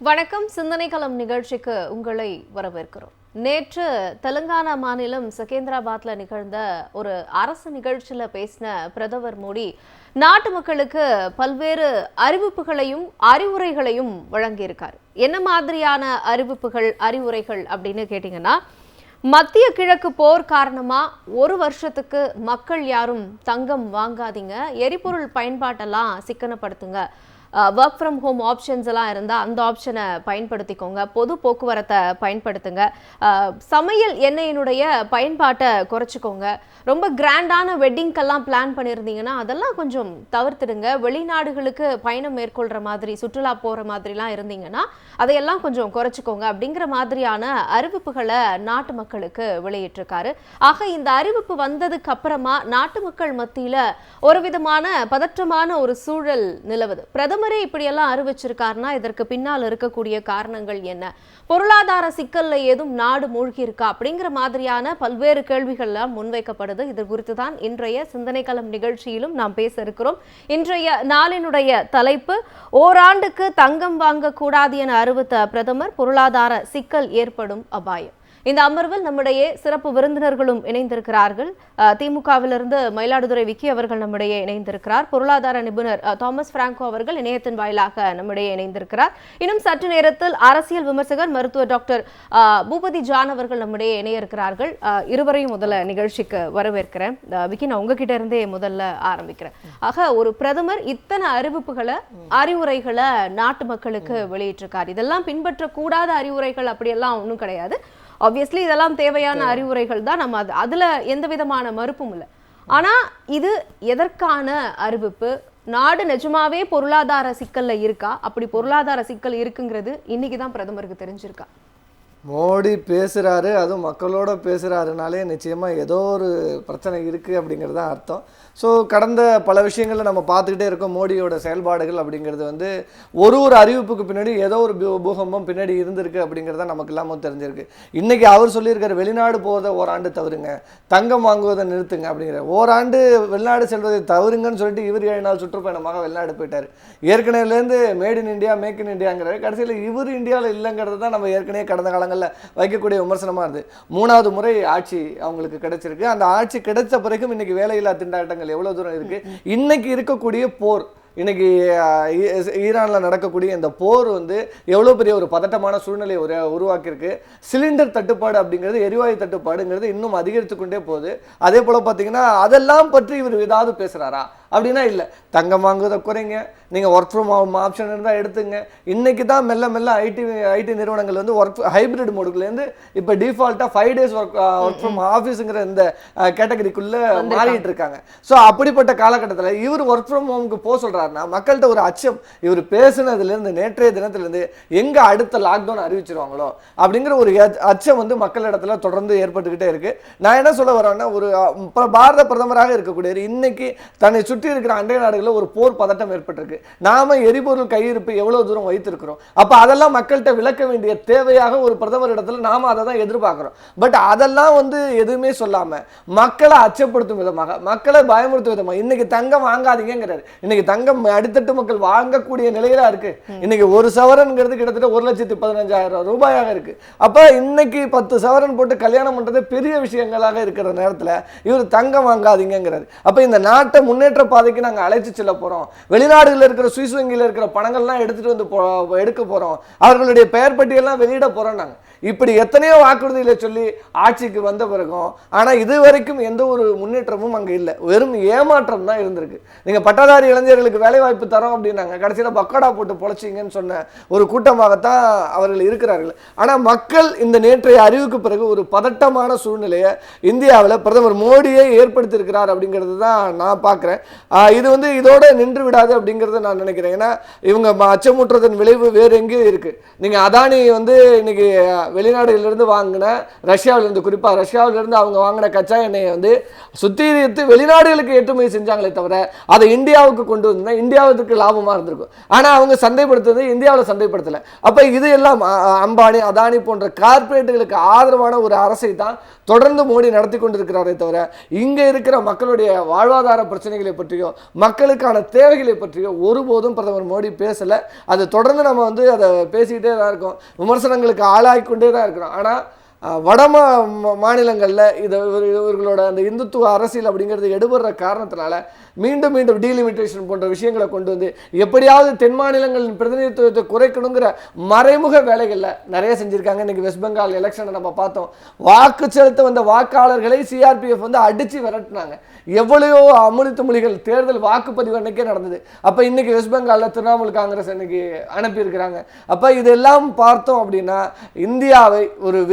வணக்கம். சிந்தனை களம் நிகழ்ச்சிக்கு உங்களை வரவேற்கிறோம். நேற்று தெலுங்கானா மாநிலம் செகந்திராபாத்ல நிகழ்ந்த ஒரு அரசு நிகழ்ச்சியில பேசின பிரதமர் மோடி நாட்டு மக்களுக்கு பல்வேறு அறிவிப்புகளையும் அறிவுரைகளையும் வழங்கியிருக்காரு. என்ன மாதிரியான அறிவிப்புகள் அறிவுரைகள் அப்படின்னு கேட்டீங்கன்னா, மத்திய கிழக்கு போர் காரணமா ஒரு வருஷத்துக்கு மக்கள் யாரும் தங்கம் வாங்காதீங்க, எரிபொருள் பயன்பாட்டெல்லாம் சிக்கனப்படுத்துங்க, ஒர்க் ஃப்ரம் ஹோம் ஆப்ஷன்ஸ் எல்லாம் இருந்தால் அந்த ஆப்ஷனை பயன்படுத்திக்கோங்க, பொது போக்குவரத்தை பயன்படுத்துங்க, சமையல் எண்ணெயினுடைய பயன்பாட்டை குறைச்சிக்கோங்க, ரொம்ப கிராண்டான வெட்டிங்கெல்லாம் பிளான் பண்ணியிருந்தீங்கன்னா அதெல்லாம் கொஞ்சம் தவிர்த்துடுங்க, வெளிநாடுகளுக்கு பயணம் மேற்கொள்கிற மாதிரி சுற்றுலா போகிற மாதிரிலாம் இருந்தீங்கன்னா அதையெல்லாம் கொஞ்சம் குறைச்சிக்கோங்க அப்படிங்கிற மாதிரியான அறிவிப்புகளை நாட்டு மக்களுக்கு வெளியிட்டிருக்காரு. ஆக இந்த அறிவிப்பு வந்ததுக்கு அப்புறமா நாட்டு மக்கள் மத்தியில் ஒரு விதமான பதற்றமான ஒரு சூழல் நிலவுது. பிரதமரே இப்படியெல்லாம் அறிவிச்சிருக்காருன்னா இதற்கு பின்னால் இருக்கக்கூடிய காரணங்கள் என்ன, பொருளாதார சிக்கல்ல ஏதும் நாடு மூழ்கி இருக்கா அப்படிங்கிற மாதிரியான பல்வேறு கேள்விகள்லாம் முன்வைக்கப்படுது. இது குறித்து தான் இன்றைய சிந்தனை களம் நிகழ்ச்சியிலும் நாம் பேச இருக்கிறோம். இன்றைய நாளினுடைய தலைப்பு, ஓராண்டுக்கு தங்கம் வாங்கக்கூடாது என அறிவித்த பிரதமர், பொருளாதார சிக்கல் ஏற்படும் அபாயம். இந்த அமர்வில் நம்முடைய சிறப்பு விருந்தினர்களும் இணைந்திருக்கிறார்கள். திமுகவிலிருந்து மயிலாடுதுறை விக்கி அவர்கள் நம்முடைய இணைந்திருக்கிறார். பொருளாதார நிபுணர் தாமஸ் பிராங்கோ அவர்கள் இணையத்தின் வாயிலாக நம்முடைய இணைந்திருக்கிறார். இன்னும் சற்று நேரத்தில் அரசியல் விமர்சகர் மருத்துவர் டாக்டர் பூபதி ஜான் அவர்கள் நம்முடைய இணைய இருக்கிறார்கள். இருவரையும் முதல்ல நிகழ்ச்சிக்கு வரவேற்கிறேன். விக்கி, நான் உங்ககிட்ட இருந்தே முதல்ல ஆரம்பிக்கிறேன். ஆக, ஒரு பிரதமர் இத்தனை அறிவிப்புகளை அறிவுரைகளை நாட்டு மக்களுக்கு வெளியிட்டிருக்கார். இதெல்லாம் பின்பற்றக்கூடாத அறிவுரைகள் அப்படியெல்லாம் ஒன்றும் கிடையாது. ஆப்வியஸ்லி இதெல்லாம் தேவையான அறிவுரைகள் தான், நம்ம அதுல எந்த விதமான மறுப்பும் இல்லை. ஆனா இது எதற்கான அறிவிப்பு? நாடு நிஜமாவே பொருளாதார சிக்கல்ல இருக்கா? அப்படி பொருளாதார சிக்கல் இருக்குங்கிறது இன்னைக்குதான் பிரதமருக்கு தெரிஞ்சிருக்கா? மோடி பேசுகிறாரு, அதுவும் மக்களோட பேசுகிறாருனாலே நிச்சயமாக ஏதோ ஒரு பிரச்சனை இருக்குது அப்படிங்கிறது தான் அர்த்தம். ஸோ கடந்த பல விஷயங்களில் நம்ம பார்த்துக்கிட்டே இருக்கோம். மோடியோட செயல்பாடுகள் அப்படிங்கிறது வந்து ஒரு அறிவிப்புக்கு பின்னாடி ஏதோ ஒரு பூகம்பம் பின்னாடி இருந்திருக்கு அப்படிங்கிறது தான் நமக்கு எல்லாமும் தெரிஞ்சிருக்கு. இன்றைக்கி அவர் சொல்லியிருக்காரு, வெளிநாடு போகிறத ஓராண்டு தவறுங்க, தங்கம் வாங்குவதை நிறுத்துங்க அப்படிங்கிற. ஓராண்டு வெளிநாடு செல்வதை தவறுங்கன்னு சொல்லிட்டு இவர் 7 நாள் சுற்றுப்பயணமாக வெளிநாடு போயிட்டார். ஏற்கனவேலேருந்து made in India make in இந்தியாங்கிற கடைசியில் இவர் இந்தியாவில் இல்லைங்கிறது தான் நம்ம ஏற்கனவே கடந்த காலங்களில் வைக்கக்கூடிய விமர்சனமாக இருந்தது. 3வது முறை ஆட்சி அவங்களுக்கு கிடைச்சிருக்கு. அந்த ஆட்சி கிடைச்ச பிறகும் இன்னைக்கு வேலையில்லா திண்டாட்டங்கள் எவ்வளவு தூரம் இருக்கு. இன்னைக்கு இருக்கக்கூடிய போர், இன்னைக்கு ஈரானில் நடக்கக்கூடிய இந்த போர் வந்து எவ்வளோ பெரிய ஒரு பதட்டமான சூழ்நிலையை உருவாக்கியிருக்கு. சிலிண்டர் தட்டுப்பாடு அப்படிங்கிறது, எரிவாயு தட்டுப்பாடுங்கிறது இன்னும் அதிகரித்து கொண்டே போகுது. அதே போல் பார்த்தீங்கன்னா அதெல்லாம் பற்றி இவர் ஏதாவது பேசுகிறாரா அப்படின்னா இல்லை. தங்கம் வாங்குவதை குறைங்க, நீங்கள் ஒர்க் ஃப்ரம் ஹோம் ஆப்ஷன் இருந்தால் எடுத்துங்க. இன்றைக்கி தான் மெல்ல மெல்ல ஐடி நிறுவனங்கள் வந்து ஹைப்ரிட் மோடுக்குலேருந்து இப்போ டிஃபால்ட்டாக 5 days ஒர்க் ஃப்ரம் ஆஃபீஸுங்கிற இந்த கேட்டகரிக்குள்ளே மாறிட்டு இருக்காங்க. ஸோ அப்படிப்பட்ட காலகட்டத்தில் இவர் ஒர்க் ஃப்ரம் ஹோமுக்கு போக சொல்கிறாருன்னா மக்கள்கிட்ட ஒரு அச்சம், இவர் பேசுனதுலேருந்து நேற்றைய தினத்துலேருந்து எங்கே அடுத்த லாக்டவுன் அறிவிச்சிருவாங்களோ அப்படிங்கிற ஒரு அச்சம் வந்து மக்களிடத்துல தொடர்ந்து ஏற்பட்டுக்கிட்டே இருக்குது. நான் என்ன சொல்ல வரேன்னா, ஒரு பாரத பிரதமராக இருக்கக்கூடியவர் இன்னைக்கு தன்னை சுற்றி இருக்கிற அண்டை நாடுகளில் ஒரு போர் பதட்டம் ஏற்பட்டிருக்கு. நாம எரிபொருள் கையிருப்பு எவ்வளவு தூரம் வைத்திருக்கிறோம், அப்ப அதெல்லாம் மக்கள்கிட்ட விளக்க வேண்டிய தேவையாக ஒரு பிரதமர் இடத்துல நாம அதை தான் எதிர்பார்க்கிறோம். பட் அதெல்லாம் வந்து எதுவுமே சொல்லாம மக்களை அச்சப்படுத்தும் விதமாக, மக்களை பயமுறுத்தும் விதமாக இன்னைக்கு தங்கம் வாங்காதீங்கிறாரு. இன்னைக்கு தங்கம் அடித்தட்டு மக்கள் வாங்கக்கூடிய நிலையில இருக்கு. இன்னைக்கு ஒரு சவரன்ங்கிறது கிட்டத்தட்ட 1,15,000 ரூபாயாக இருக்கு. அப்ப இன்னைக்கு 10 சவரன் போட்டு கல்யாணம் பண்றது பெரிய விஷயங்களாக இருக்கிற நேரத்தில் இவர் தங்கம் வாங்காதீங்கிறாரு. அப்ப இந்த நாட்டை முன்னேற்ற பாதைக்கு நாங்கள் அழைத்து செல்ல போறோம், வெளிநாடுகளில் இருக்கிற சுவிஸ் வங்கியில் இருக்கிற பணங்கள்லாம் எடுத்துட்டு வந்து எடுக்க போறோம், அவர்களுடைய பெயர் பட்டியெல்லாம் வெளியிட போறோம். நாங்கள் இப்படி எத்தனையோ வாக்குறுதிகளை சொல்லி ஆட்சிக்கு வந்த பிறகும் ஆனா இது வரைக்கும் எந்த ஒரு முன்னேற்றமும் அங்க இல்லை. வெறும் ஏமாற்றம் தான் இருந்திருக்கு. நீங்க பட்டதாரி இளைஞர்களுக்கு வேலை வாய்ப்பு தரோம் அப்படின்னாங்க, கடைசியில் பக்கோடா போட்டு பொழைச்சிங்கன்னு சொன்ன ஒரு கூட்டமாகத்தான் அவர்கள் இருக்கிறார்கள். ஆனா மக்கள் இந்த நேற்றைய அறிவுக்கு பிறகு ஒரு பதட்டமான சூழ்நிலையை இந்தியாவில் பிரதமர் மோடியை ஏற்படுத்தி இருக்கிறார் அப்படிங்கிறது தான் நான் பார்க்கிறேன். இது வந்து இதோட நின்று விடாது அப்படிங்கிறத நான் நினைக்கிறேன். ஏன்னா இவங்க அச்சமுற்றதன் விளைவு வேறு எங்கேயும் இருக்கு. நீங்க அதானி வந்து இன்னைக்கு வெளிநாடுகளிலிருந்து வாங்கின, ரஷ்யாவிலிருந்து, குறிப்பாக ரஷ்யாவிலிருந்து அவங்க வாங்கின கச்சா எண்ணெயை வந்து சுத்திகரித்து வெளிநாடுகளுக்கு ஏற்றுமதி செஞ்சாங்களே தவிர அதை இந்தியாவுக்கு கொண்டு வந்து இருந்திருக்குன்னா இந்தியாவுக்கு லாபமா இருந்திருக்கும். ஆனா அவங்க சந்தைப்படுத்துறது இந்தியாவில் சந்தைப்படுத்தல. அப்ப இது எல்லாம் அம்பானி அதானி போன்ற கார்பரேட்டுகளுக்கு ஆதரவான ஒரு அரசை தான் தொடர்ந்து மோடி நடத்தி கொண்டிருக்கிறாரே தவிர இங்க இருக்கிற மக்களுடைய வாழ்வாதார பிரச்சனைகளை பற்றியோ மக்களுக்கான தேவைகளை பற்றியோ ஒருபோதும் பிரதமர் மோடி பேசல. அது தொடர்ந்து நம்ம அதை பேசிக்கிட்டே தான் இருக்கோம், விமர்சனங்களுக்கு ஆளாகி கொண்டே தான் இருக்கிறோம். ஆனா வட மாநிலங்களில் இவர்களோட அந்த இந்துத்துவ அரசியல் அப்படிங்கிறது எடுபடுற காரணத்தினால மீண்டும் மீண்டும் டீலிமிட்டேஷன் போன்ற விஷயங்களை கொண்டு வந்து எப்படியாவது தென் மாநிலங்களின் பிரதிநிதித்துவத்தை குறைக்கணுங்கிற மறைமுக வேலைகளில் நிறைய செஞ்சுருக்காங்க. இன்னைக்கு வெஸ்ட் பெங்கால் எலெக்ஷனை நம்ம பார்த்தோம். வாக்கு செலுத்த வந்த வாக்காளர்களை சிஆர்பிஎஃப் அடித்து விரட்டினாங்க. எவ்வளையோ அமுழித்து மொழிகள் தேர்தல் வாக்குப்பதிவு அன்னைக்கே நடந்தது. அப்போ இன்னைக்கு வெஸ்ட் பெங்காலில் திரிணாமுல் காங்கிரஸ் இன்னைக்கு அனுப்பியிருக்கிறாங்க. அப்போ இதெல்லாம் பார்த்தோம் அப்படின்னா இந்தியாவை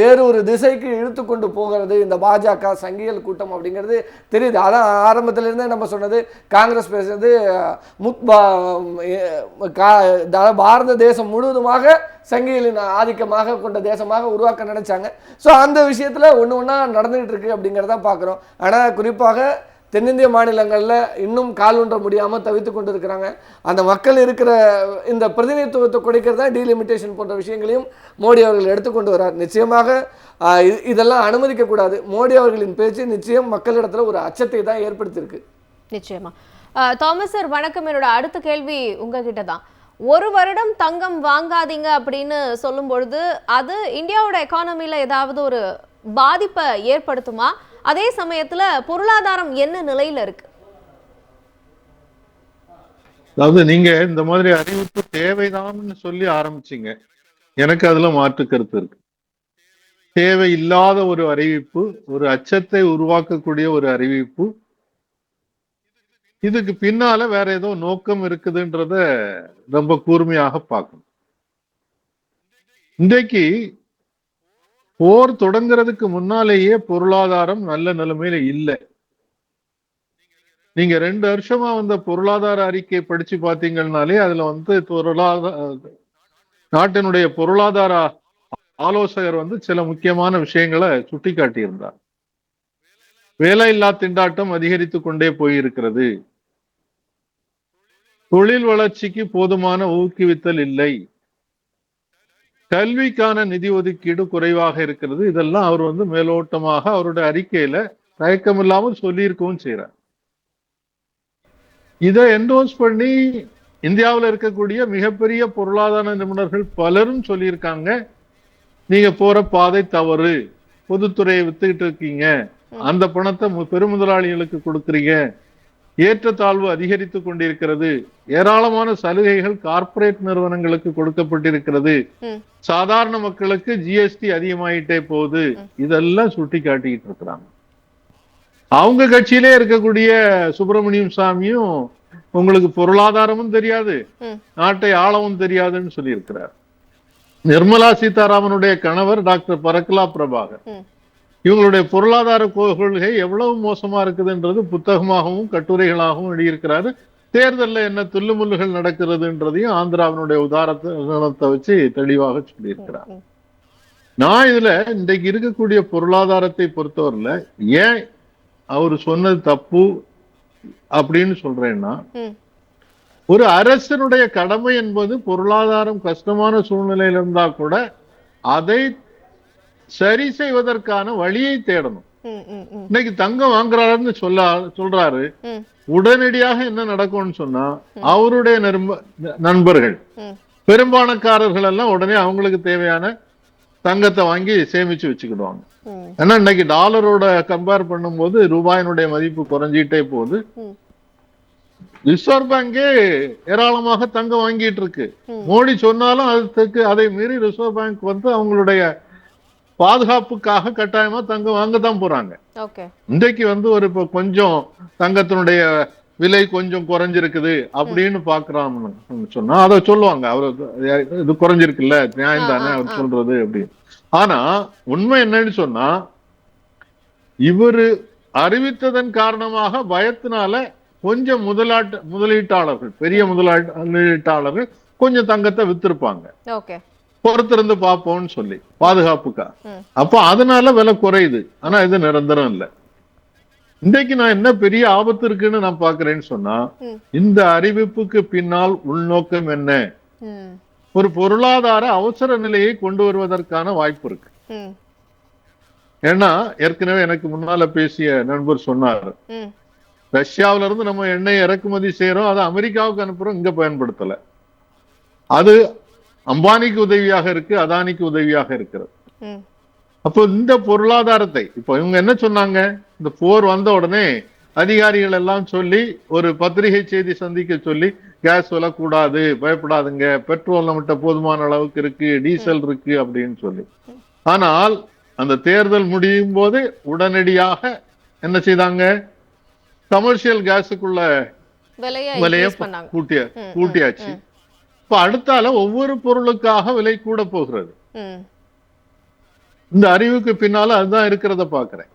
வேறு ஒரு திசைக்கு இழுத்து கொண்டு போகிறது இந்த பாஜக சங்கியல் கூட்டம் அப்படிங்கிறது தெரியுது. அதான் ஆரம்பத்திலிருந்தே நம்ம சொன்னது, காங்கிரஸ் பேசுறது பாரத தேசம் முழுவதுமாக சங்கிகளின் ஆதிக்கமாக கொண்ட தேசமாக உருவாக்க நினைச்சாங்க. ஸோ அந்த விஷயத்தில் ஒன்று ஒன்றா நடந்துகிட்டு இருக்கு அப்படிங்கிறத பார்க்குறோம். ஆனால் குறிப்பாக தென்னிந்திய மாநிலங்களில் இன்னும் கால் ஊன்ற முடியாமல் தவித்து கொண்டு இருக்கிறாங்க. அந்த மக்கள் இருக்கிற இந்த பிரதிநிதித்துவத்தை குறைக்கிறதா டீலிமிட்டேஷன் போன்ற விஷயங்களையும் மோடி அவர்கள் எடுத்துக்கொண்டு வரார். நிச்சயமாக இதெல்லாம் அனுமதிக்கக்கூடாது. மோடி அவர்களின் பேச்சு நிச்சயம் மக்களிடத்தில் ஒரு அச்சத்தை தான் ஏற்படுத்தியிருக்கு. நிச்சயமா. தாமஸ் சார் வணக்கம். என்னோட அடுத்த கேள்வி உங்ககிட்ட தான். 1 வருடம் தங்கம் வாங்காதீங்க அப்படின்னு சொல்லும் பொழுது அது இந்தியாவோட எக்கானமில ஏதாவது ஒரு பாதிப்பை ஏற்படுத்துமா? அதே சமயத்துல பொருளாதாரம் என்ன நிலையில இருக்கு? அதாவது நீங்க இந்த மாதிரி அறிவிப்பு தேவைதான்னு சொல்லி ஆரம்பிச்சீங்க. எனக்கு அதுல மாற்று கருத்து இருக்கு. தேவை இல்லாத ஒரு அறிவிப்பு, ஒரு அச்சத்தை உருவாக்கக்கூடிய ஒரு அறிவிப்பு, இதுக்கு பின்னால வேற ஏதோ நோக்கம் இருக்குதுன்றத ரொம்ப கூர்மையாக பார்க்கணும். இன்றைக்கு போர் தொடங்குறதுக்கு முன்னாலேயே பொருளாதாரம் நல்ல நிலைமையில இல்லை. நீங்க 2 வருஷமா பொருளாதார அறிக்கை படிச்சு பார்த்தீங்கன்னாலே அதுல நாட்டினுடைய பொருளாதார ஆலோசகர் சில முக்கியமான விஷயங்களை சுட்டி காட்டியிருந்தார். வேலையில்லா திண்டாட்டம் அதிகரித்து கொண்டே போயிருக்கிறது, தொழில் வளர்ச்சிக்கு போதுமான ஊக்குவித்தல் இல்லை, கல்விக்கான நிதி ஒதுக்கீடு குறைவாக இருக்கிறது. இதெல்லாம் அவர் மேலோட்டமாக அவருடைய அறிக்கையில தயக்கமில்லாமல் சொல்லியிருக்கவும் செய்யறார். இதை என்டோஸ் பண்ணி இந்தியாவில் இருக்கக்கூடிய மிகப்பெரிய பொருளாதார நிபுணர்கள் பலரும் சொல்லியிருக்காங்க, நீங்க போற பாதை தவறு, பொதுத்துறையை வித்துக்கிட்டு இருக்கீங்க, அந்த பணத்தை பெருமுதலாளிகளுக்கு கொடுக்குறீங்க, ஏற்றத்தாழ்வு அதிகரித்து கொண்டிருக்கிறது, ஏராளமான சலுகைகள் கார்ப்பரேட் நிறுவனங்களுக்கு கொடுக்கப்பட்டிருக்கிறது, சாதாரண மக்களுக்கு ஜிஎஸ்டி அதிகமாயிட்டே போகுது, இதெல்லாம் சுட்டி காட்டிக்கிட்டு இருக்கிறாங்க. அவங்க கட்சியிலே இருக்கக்கூடிய சுப்பிரமணியம் சாமியும் உங்களுக்கு பொருளாதாரமும் தெரியாது, நாட்டை ஆளவும் தெரியாதுன்னு சொல்லி இருக்கிறார். நிர்மலா சீதாராமனுடைய கணவர் டாக்டர் பரக்லா பிரபாகர், இவங்களுடைய பொருளாதார கொள்கை எவ்வளவு மோசமா இருக்குதுன்றது புத்தகமாகவும் கட்டுரைகளாகவும் எழுதியிருக்கிறாரு. தேர்தலில் என்ன துல்லுமுல்லுகள் நடக்கிறதுன்றதையும் ஆந்திராவினுடைய உதாரணத்தை வச்சு தெளிவாக சொல்லியிருக்கிறார். நான் இதுல இன்றைக்கு இருக்கக்கூடிய பொருளாதாரத்தை பொறுத்தவரையில ஏன் அவர் சொன்னது தப்பு அப்படின்னு சொல்றேன்னா, ஒரு அரசனுடைய கடமை என்பது பொருளாதாரம் கஷ்டமான சூழ்நிலையில இருந்தா கூட அதை சரி செய்வதற்கான வழியை தேடணும். இன்னைக்கு தங்கம் வாங்குறாருன்னு சொல்றாரு, உடனடியாக என்ன நடக்கும்னு சொன்னா அவருடைய நண்பர்கள் பெரும்பான்மைக்காரர்கள் எல்லாம் உடனே அவங்களுக்கு தேவையான தங்கத்தை வாங்கி சேமிச்சு வச்சுக்கிடுவாங்க. ஏன்னா இன்னைக்கு டாலரோட கம்பேர் பண்ணும்போது ரூபாயினுடைய மதிப்பு குறைஞ்சிட்டே போகுது. ரிசர்வ் பேங்கே ஏராளமாக தங்கம் வாங்கிட்டு இருக்கு. மோடி சொன்னாலும் அதுக்கு அதை மீறி ரிசர்வ் பேங்க் அவங்களுடைய பாதுகாப்புக்காக கட்டாயமா தங்கம் வாங்கத்தான் போறாங்க. இன்றைக்கு ஒரு கொஞ்சம் தங்கத்தினுடைய விலை கொஞ்சம் குறைஞ்சிருக்குது அப்படின்னு பாக்குறான்னு சொன்னா அதை சொல்லுவாங்க, அவரு இது குறைஞ்சிருக்குல்ல, நியாயம் தானே அவர் சொல்றது அப்படின்னு. ஆனா உண்மை என்னன்னு சொன்னா, இவரு அறிவித்ததன் காரணமாக பயத்தினால கொஞ்சம் முதலீட்டாளர்கள், பெரிய முதலீட்டாளர்கள் கொஞ்சம் தங்கத்தை வித்திருப்பாங்க, பொறுத்திருந்து பார்ப்போம்னு சொல்லி பாதுகாப்புக்கா. அப்போ அதனால விலை குறையுது. ஆனா இது நிரந்தரம் இல்லை. இன்றைக்கு நான் என்ன பெரிய ஆபத்து இருக்குன்னு நான் பாக்குறேன்னு சொன்னா, இந்த அறிவிப்புக்கு பின்னால் உள்நோக்கம் என்ன? ஒரு பொருளாதார அவசர நிலையை கொண்டு வருவதற்கான வாய்ப்பு இருக்கு. ஏன்னா ஏற்கனவே எனக்கு முன்னால பேசிய நண்பர் சொன்னார், ரஷ்யாவில இருந்து நம்ம எண்ணெய் இறக்குமதி செய்யறோம், அதை அமெரிக்காவுக்கு அனுப்புறோம், இங்க பயன்படுத்தல. அது அம்பானிக்கு உதவியாக இருக்கு, அதானிக்கு உதவியாக இருக்கிறது. அப்போ இந்த பொருளாதாரத்தை இப்ப இவங்க என்ன சொன்னாங்க, இந்த போர் வந்த உடனே அதிகாரிகள் எல்லாம் சொல்லி ஒரு பத்திரிகை செய்தி சந்திக்க சொல்லி, கேஸ் வரக்கூடாது, பயப்படாதுங்க, பெட்ரோல் நம்மகிட்ட போதுமான அளவுக்கு இருக்கு, டீசல் இருக்கு அப்படின்னு சொல்லி. ஆனால் அந்த தேர்தல் முடியும் போது உடனடியாக என்ன செய்தாங்க, கமர்ஷியல் கேஸுக்குள்ள விலையை கூட்டியாச்சு. இப்ப அடுத்தால ஒவ்வொரு பொருளுக்காக விலை கூட போகிறது. இந்த அறிவுக்கு பின்னால அதுதான் இருக்கிறத பாக்குறேன்.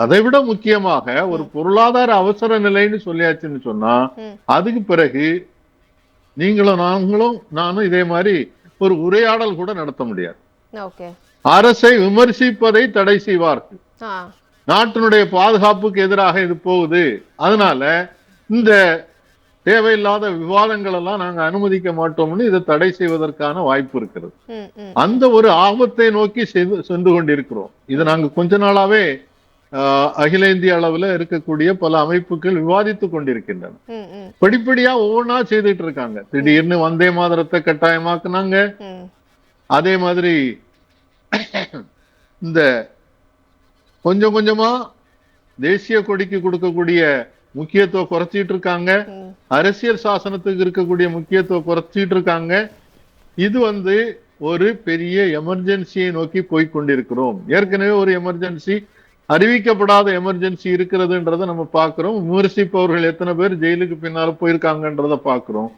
அதை விட முக்கியமாக ஒரு பொருளாதார அவசர நிலைன்னு சொல்லியாச்சுன்னு சொன்னா, அதுக்கு பிறகு நீங்களும் நானும் இதே மாதிரி ஒரு உரையாடல் கூட நடத்த முடியாது. அரசை விமர்சிப்பதை தடை செய்வார்கள். நாட்டினுடைய பாதுகாப்புக்கு எதிராக இது போகுது, அதனால இந்த தேவையில்லாத விவாதங்கள் எல்லாம் நாங்க அனுமதிக்க மாட்டோம்னு இதை தடை செய்வதற்கான வாய்ப்பு இருக்கிறது. அந்த ஒரு ஆபத்தை நோக்கி சென்று கொண்டிருக்கிறோம். இது நாங்க கொஞ்ச நாளாவே அகில இந்திய அளவுல இருக்கக்கூடிய பல அமைப்புகள் விவாதித்துக் கொண்டிருக்கின்றன. படிப்படியா ஒவ்வொன்றா செய்துட்டு இருக்காங்க. திடீர்னு வந்தே மாதரத்தை கட்டாயமாக்குனாங்க. அதே மாதிரி இந்த கொஞ்சம் கொஞ்சமா தேசிய கொடிக்கு கொடுக்கக்கூடிய முக்கியத்துவம் குறைச்சிட்டு இருக்காங்க. அரசியல் சாசனத்துக்கு இருக்கக்கூடிய முக்கியத்துவம் குறைச்சிட்டு இருக்காங்க. இது ஒரு பெரிய எமர்ஜென்சியை நோக்கி போய்கொண்டிருக்கிறோம். ஏற்கனவே ஒரு எமர்ஜென்சி, அறிவிக்கப்படாத எமர்ஜென்சி இருக்கிறதுன்றத நம்ம பாக்குறோம். விமர்சிப்பவர்கள் எத்தனை பேர் ஜெயிலுக்கு பின்னால போயிருக்காங்கன்றத பாக்குறோம்.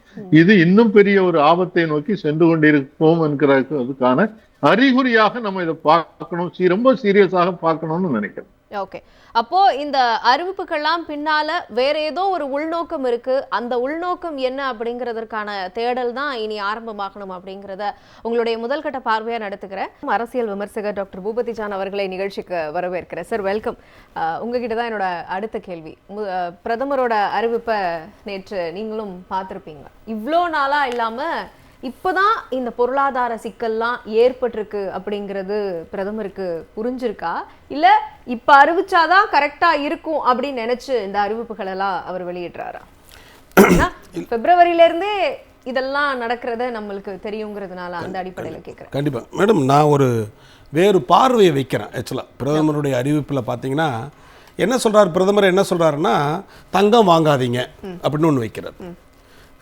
இது இன்னும் பெரிய ஒரு ஆபத்தை நோக்கி சென்று கொண்டிருப்போம் என்கிறதுக்கான அறிகுறியாக நம்ம இதை பார்க்கணும், ரொம்ப சீரியஸாக பார்க்கணும்னு நினைக்கிறேன். ஓகே, அப்போ இந்த அறிவிப்புகள்லாம் பின்னால வேற ஏதோ ஒரு உள்நோக்கம் இருக்கு. அந்த உள்நோக்கம் என்ன அப்படிங்கிறதுக்கான தேடல் தான் இனி ஆரம்பமாகணும் அப்படிங்கிறத உங்களுடைய முதல் கட்ட பார்வையா நடத்துக்கிறேன். அரசியல் விமர்சகர் டாக்டர் பூபதி ஜான் அவர்களை நிகழ்ச்சிக்கு வரவேற்கிறேன். Sir, welcome. உங்ககிட்ட தான் என்னோட அடுத்த கேள்வி. பிரதமரோட அறிவிப்பை நேற்று நீங்களும் பார்த்திருப்பீங்க. இவ்வளோ நாளா இல்லாம இப்போதான் இந்த பொருளாதார சிக்கல்லாம் ஏற்பட்டிருக்கு அப்படிங்கிறது பிரதமருக்கு புரிஞ்சிருக்கா, இல்ல இப்ப அறிவிச்சாதான் கரெக்டா இருக்கும் அப்படின்னு நினைச்சு இந்த அறிவிப்புகள் எல்லாம் அவர் வெளியிடுறாரா? பிப்ரவரியில இருந்தே இதெல்லாம் நடக்கிறத நம்மளுக்கு தெரியுங்கிறதுனால அந்த அடிப்படையில் கேட்குறேன். கண்டிப்பா மேடம், நான் ஒரு வேறு பார்வையை வைக்கிறேன். ஆக்சுவலா பிரதமருடைய அறிவிப்பில் பார்த்தீங்கன்னா என்ன சொல்றாரு, பிரதமர் என்ன சொல்றாருன்னா, தங்கம் வாங்காதீங்க அப்படின்னு ஒன்று வைக்கிறார்.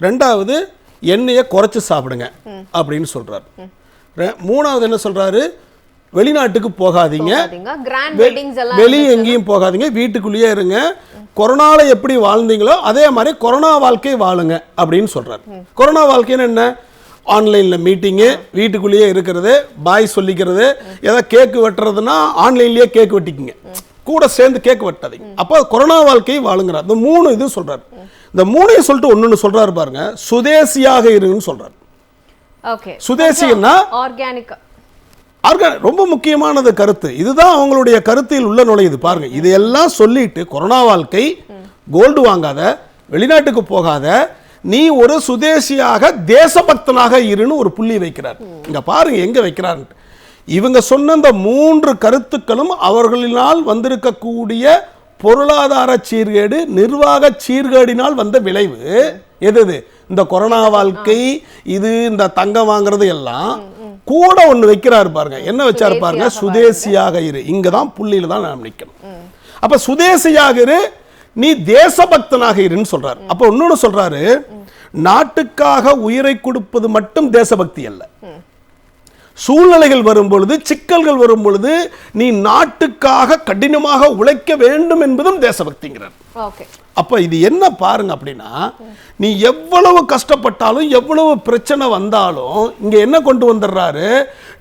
ரெண்டாவது, எண்ணெயை குறைச்சி சாப்பிடுங்க அப்படின்னு சொல்றாரு. மூணாவது என்ன சொல்றாரு, வெளிநாட்டுக்கு போகாதீங்க, வெளியே எங்கேயும் போகாதீங்க, வீட்டுக்குள்ளேயே இருங்க, கொரோனால எப்படி வாழ்ந்தீங்களோ அதே மாதிரி கொரோனா வாழ்க்கை வாழுங்க அப்படின்னு சொல்றாரு. கொரோனா வாழ்க்கைன்னு என்ன, ஆன்லைன்ல மீட்டிங்கு, வீட்டுக்குள்ளேயே இருக்கிறது, பாய் சொல்லிக்கிறது, ஏதாவது கேக்கு வெட்டுறதுன்னா ஆன்லைன்லயே கேக் வெட்டிக்குங்க, கூட சேர்ந்து கேக் வெட்டாதீங்க. அப்போ கொரோனா வாழ்க்கையை வாழுங்கிறார். இந்த மூணு இது சொல்றாரு. இந்த மூணையும் சொல்லிட்டு ஒன்னு சொல்றாரு பாருங்க, சுதேசியாக இருன்னு சொல்றாரு. சுதேசின்னா ஆர்கானிக், ரொம்ப முக்கியமானது கருத்து. இதுதான் அவங்களுடைய கருத்தில் உள்ள நுழையுது பாருங்க. இதையெல்லாம் சொல்லிட்டு கொரோனா வாழ்க்கை, கோல்டு வாங்காத, வெளிநாட்டுக்கு போகாத, நீ ஒரு சுதேசியாக தேசபக்தனாக இருன்னு ஒரு புள்ளி வைக்கிறார். இங்க பாருங்க எங்க வைக்கிறார். இவங்க சொன்ன இந்த மூன்று கருத்துக்களும் அவர்களினால் வந்திருக்கக்கூடிய பொருளாதார சீர்கேடு, நிர்வாக சீர்கேடினால் வந்த விளைவு. எது இந்த கொரோனா வாழ்க்கை, இது இந்த தங்கம் வாங்குறது எல்லாம் கூட ஒண்ணு வைக்கிறாரு பாருங்க. என்ன வச்சாரு பாருங்க, சுதேசியாக இரு. இங்கதான் புள்ளியில தான் நாம் நிக்கணும். அப்ப சுதேசியாக இரு, நீ தேசபக்தனாக இருன்னு சொல்றாரு. அப்ப இன்னொன்னு சொல்றாரு, நாட்டுக்காக உயிரை கொடுப்பது மட்டும் தேசபக்தி அல்ல. சூழ்நிலைகள் வரும் பொழுது, சிக்கல்கள் வரும் பொழுது நீ நாட்டுக்காக கடினமாக உழைக்க வேண்டும் என்பதும் தேசபக்திங்கிறார். அப்ப இது என்ன பாருங்க அப்படின்னா, நீ எவ்வளவு கஷ்டப்பட்டாலும் எவ்வளவு பிரச்சனை வந்தாலும் இங்க என்ன கொண்டு வந்துடுறாரு,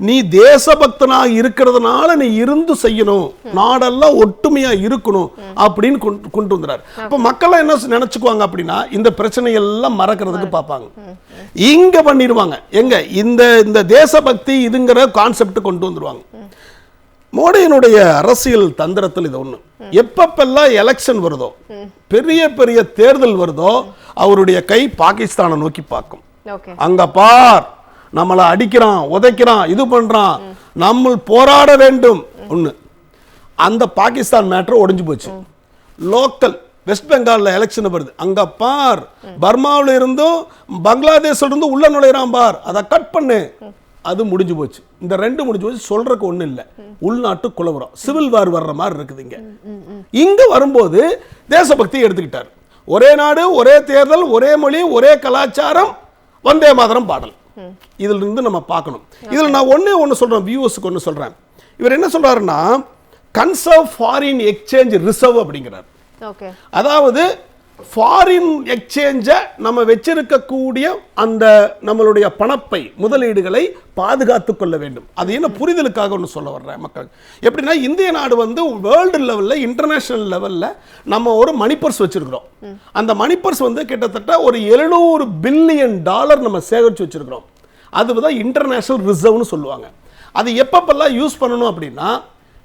நீ தேசபக்தனாக இருக்கிறதுனால நீ இருந்து செய்யணும், நாடெல்லாம் ஒற்றுமையா இருக்கணும் அப்படின்னு கொண்டு வந்துறாரு. அப்ப மக்கள் என்ன நினைச்சுக்குவாங்க அப்படின்னா, இந்த பிரச்சனை எல்லாம் மறக்கிறதுக்கு பார்ப்பாங்க, இங்க பண்ணிடுவாங்க. எங்க இந்த தேசபக்தி இதுங்கிற கான்செப்ட் கொண்டு வந்துருவாங்க. மோடியினுடைய அரசியல் தந்திரத்தில் இது ஒண்ணு. எப்பப்பெல்லாம் எலெக்ஷன் வருதோ, பெரிய பெரிய தேர்தல் வருதோ, அவருடைய கை பாகிஸ்தானை நோக்கி பார்க்கும். அங்க பார், நம்மளை அடிக்கிறான், உதைக்கிறான், இது பண்றான், நம்ம போராட வேண்டும். ஒண்ணு, அந்த பாகிஸ்தான் மேட்டர் ஒடிஞ்சு போச்சு. லோக்கல் வெஸ்ட் பெங்கால்ல எலெக்ஷன் வருது, அங்க பார், பர்மாவில் இருந்தும் பங்களாதேஷ்ல இருந்து உள்ள நுழையிறான் பார், அதை கட் பண்ணு. அது முடிஞ்சு போச்சு. இந்த ரெண்டு முடிஞ்சு போச்சு. சொல்றதுக்கு ஒண்ணு இல்ல, உள்நாட்டு குலவரம், சிவில் வார் வர்ற மாதிரி இருக்குது. இங்க வரும்போது தேசபக்தி எடுத்துக்கிட்டார். ஒரே நாடு, ஒரே தேர்தல், ஒரே மொழி, ஒரே கலாச்சாரம், வந்தே மாதரம் பாடல். இதுல இருந்து நம்ம பார்க்கணும். இதுல நான் ஒண்ணு சொல்றேன், வியூவர்ஸ்க்கு ஒண்ணு சொல்றேன். இவர் என்ன சொல்றாருன்னா, கன்சர்வ் ஃபாரின் எக்ஸ்சேஞ்ச் ரிசர்வ் அப்படிங்கிறார். அதாவது ஃபாரின் எக்ஸ்சேஞ்சை நம்ம வச்சிருக்கக்கூடிய அந்த நம்மளுடைய பணப்பை, முதலீடுகளை பாதுகாத்துக் கொள்ள வேண்டும். அது என்ன புரிதலுக்காக ஒன்று சொல்ல வர்றேன் மக்கள். எப்படின்னா, இந்திய நாடு வந்து வேர்ல்டு லெவலில், இன்டர்நேஷனல் லெவலில் நம்ம ஒரு மணி பர்ஸ் வச்சிருக்கிறோம். அந்த மணி பர்ஸ் வந்து கிட்டத்தட்ட ஒரு $700 பில்லியன் நம்ம சேகரித்து வச்சிருக்கிறோம். அதுதான் இன்டர்நேஷனல் ரிசர்வ்னு சொல்லுவாங்க. அது எப்பப்பெல்லாம் யூஸ் பண்ணணும் அப்படின்னா,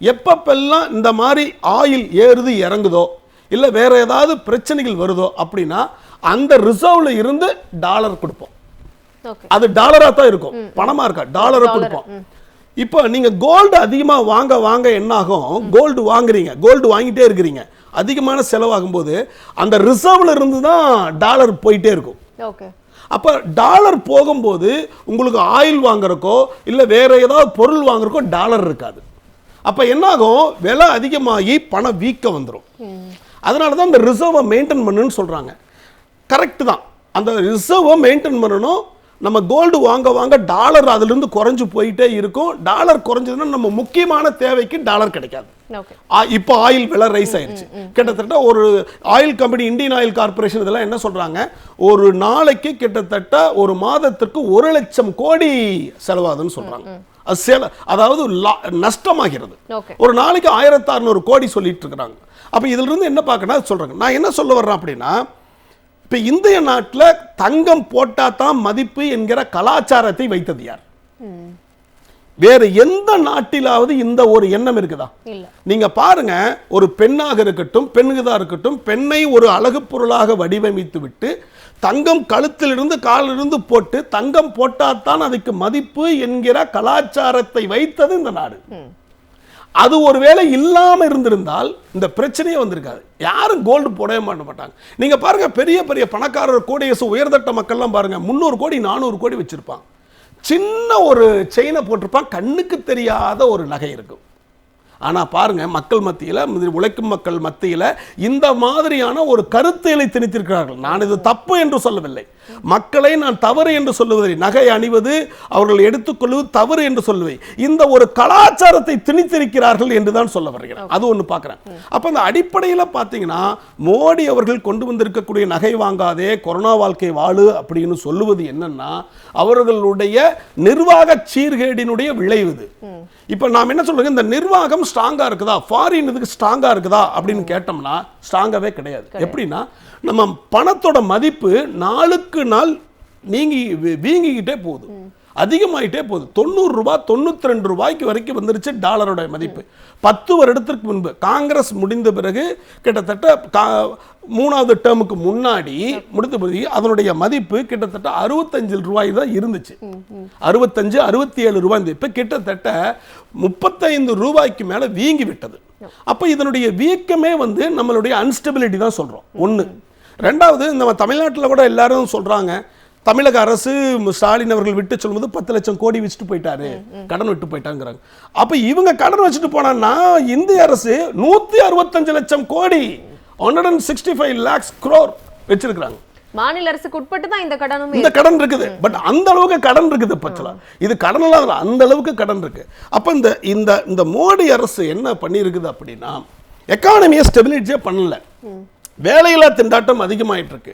எப்பப்பெல்லாம் இந்த மாதிரி ஆயில் ஏறுது இறங்குதோ, இல்லை வேற ஏதாவது பிரச்சனைகள் வருதோ அப்படின்னா அந்த ரிசர்வ்ல இருந்து டாலர் கொடுப்போம். அது டாலரா தான் இருக்கும், பணமா இருக்கா, டாலரை கொடுப்போம். இப்போ நீங்க கோல்டு அதிகமா வாங்க என்ன ஆகும், கோல்டு வாங்குறீங்க, கோல்டு வாங்கிட்டே இருக்கிறீங்க, அதிகமான செலவாகும் போது அந்த ரிசர்வ்ல இருந்து தான் டாலர் போயிட்டே இருக்கும். அப்ப டாலர் போகும்போது உங்களுக்கு ஆயில் வாங்குறக்கோ இல்ல வேற ஏதாவது பொருள் வாங்குறக்கோ டாலர் இருக்காது. அப்ப என்ன ஆகும், விலை அதிகமாகி பணம் வீக்க வந்துடும். அதனால தான் இந்த ரிசர்வை மெயின்டைன் பண்ணணும்னு சொல்றாங்க. கரெக்ட் தான், அந்த ரிசர்வை மெயின்டைன் பண்ணணும். நம்ம கோல்டு வாங்க டாலர் அதிலிருந்து குறைஞ்சு போயிட்டே இருக்கும். டாலர் குறைஞ்சதுன்னா நம்ம முக்கியமான தேவைக்கு டாலர் கிடைக்காது. இப்போ ஆயில் விலை ரைஸ் ஆயிடுச்சு. கிட்டத்தட்ட ஒரு oil company, Indian oil corporation, இதெல்லாம் என்ன சொல்றாங்க, ஒரு நாளைக்கு கிட்டத்தட்ட ஒரு மாதத்திற்கு 1 லட்சம் கோடி செலவாகுதுன்னு சொல்றாங்க. அதாவது நஷ்டமாகிறது. ஒரு நாளைக்கு 1600 கோடி சொல்லிட்டு இருக்கிறாங்க. அப்ப இதுல இருந்து என்ன பார்க்கணும் சொல்றாங்க. நான் என்ன சொல்ல வர்றேன் அப்படின்னா, இப்ப இந்திய நாட்டில் தங்கம் போட்டா தான் மதிப்பு என்கிற கலாச்சாரத்தை வைத்தது யார்? வேற எந்த நாட்டிலாவது இந்த ஒரு எண்ணம் இருக்குதா? நீங்க பாருங்க, ஒரு பெண்ணாக இருக்கட்டும், பெண்ணுதான் இருக்கட்டும், பெண்ணை ஒரு அழகு பொருளாக வடிவமைத்து விட்டு தங்கம் கழுத்திலிருந்து காலிலிருந்து போட்டு தங்கம் போட்டாத்தான் அதுக்கு மதிப்பு என்கிற கலாச்சாரத்தை வைத்தது இந்த நாடு. அது ஒருவேளை இல்லாம இருந்திருந்தால் இந்த பிரச்சனையே வந்திருக்காது. யாரும் கோல்டு போடவே மாட்டாங்க. நீங்க பாருங்க, பெரிய பெரிய பணக்காரர், கோடியரசு, உயர்தட்ட மக்கள்லாம் பாருங்க, 300 கோடி 400 கோடி வச்சிருப்பான். சின்ன ஒரு செயினை போட்டிருப்பான், கண்ணுக்கு தெரியாத ஒரு நகை இருக்கும். ஆனா பாருங்க, மக்கள் மத்தியில, உழைக்கும் மக்கள் மத்தியில இந்த மாதிரியான ஒரு கருத்தியலை திணித்திருக்கிறார்கள். நான் இது தப்பு என்று சொல்லவில்லை, மக்களை நான் தவறு என்று சொல்லுவதில்லை. நகை அணிவது, அவர்கள் எடுத்துக்கொள்வது தவறு என்று சொல்லுவை. இந்த ஒரு கலாச்சாரத்தை திணித்திருக்கிறார்கள் என்றுதான் சொல்ல வருகிறேன். அது ஒன்று பார்க்கிறேன். அப்ப அந்த அடிப்படையில் பார்த்தீங்கன்னா, மோடி அவர்கள் கொண்டு வந்திருக்கக்கூடிய நகை வாங்காதே, கொரோனா வாழ்க்கை வாழு அப்படின்னு சொல்லுவது என்னன்னா, அவர்களுடைய நிர்வாக சீர்கேடினுடைய விளைவு. இப்ப நாம் என்ன சொல்றோம், இந்த நிர்வாகம் ஸ்ட்ராங்கா இருக்குதா, ஃபாரின் இதுக்கு ஸ்ட்ராங்கா இருக்குதா அப்படின்னு கேட்டோம்னா ஸ்ட்ராங்காவே கிடையாது. எப்படின்னா, நம்ம பணத்தோட மதிப்பு நாளுக்கு நாள் வீங்கிக்கிட்டே போகுது, அதிகமாயிட்டே போகுது. 90 ரூபாய் 92 ரூபாய்க்கு வரைக்கும் வந்துருச்சு டாலரோட மதிப்பு. 10 வருடத்திற்கு முன்பு காங்கிரஸ் முடிந்த பிறகு, கிட்டத்தட்ட 3வது டேர்முக்கு முன்னாடி முடிந்த பிறகு அதனுடைய மதிப்பு கிட்டத்தட்ட 65 ரூபாய் தான் இருந்துச்சு. 65 67 ரூபாய். இப்ப கிட்டத்தட்ட 35 ரூபாய்க்கு மேல வீங்கி விட்டது. அப்ப இதனுடைய வீக்கமே வந்து நம்மளுடைய அன்ஸ்டெபிலிட்டி தான் சொல்றோம். ஒண்ணு. ரெண்டாவது, நம்ம தமிழ்நாட்டில் கூட எல்லாரும் சொல்றாங்க, தமிழக அரசு ஸ்டாலின் அவர்கள் விட்டு சொல்லும்போது 10 லட்சம் கோடி வச்சுட்டு போயிட்டாரு, கடன் விட்டு போயிட்டாங்கிறாங்க. அப்ப இவங்க கடன் வச்சுட்டு போனா, இந்திய அரசு 165 லட்சம் கோடி 165 lakhs crore வச்சிருக்காங்க. மாநில அரசுக்கு உட்பட்டு தான் இந்த கடன் இருக்குது. பட் அந்த அளவுக்கு கடன் இருக்குது. பச்சலா இது கடன் இல்லாத அந்த அளவுக்கு கடன் இருக்கு. அப்ப இந்த மோடி அரசு என்ன பண்ணி இருக்குது அப்படின்னா, எக்கானமியை ஸ்டெபிலிட்டியே பண்ணல, வேலையில்லா திண்டாட்டம் அதிகமாயிட்டு இருக்கு,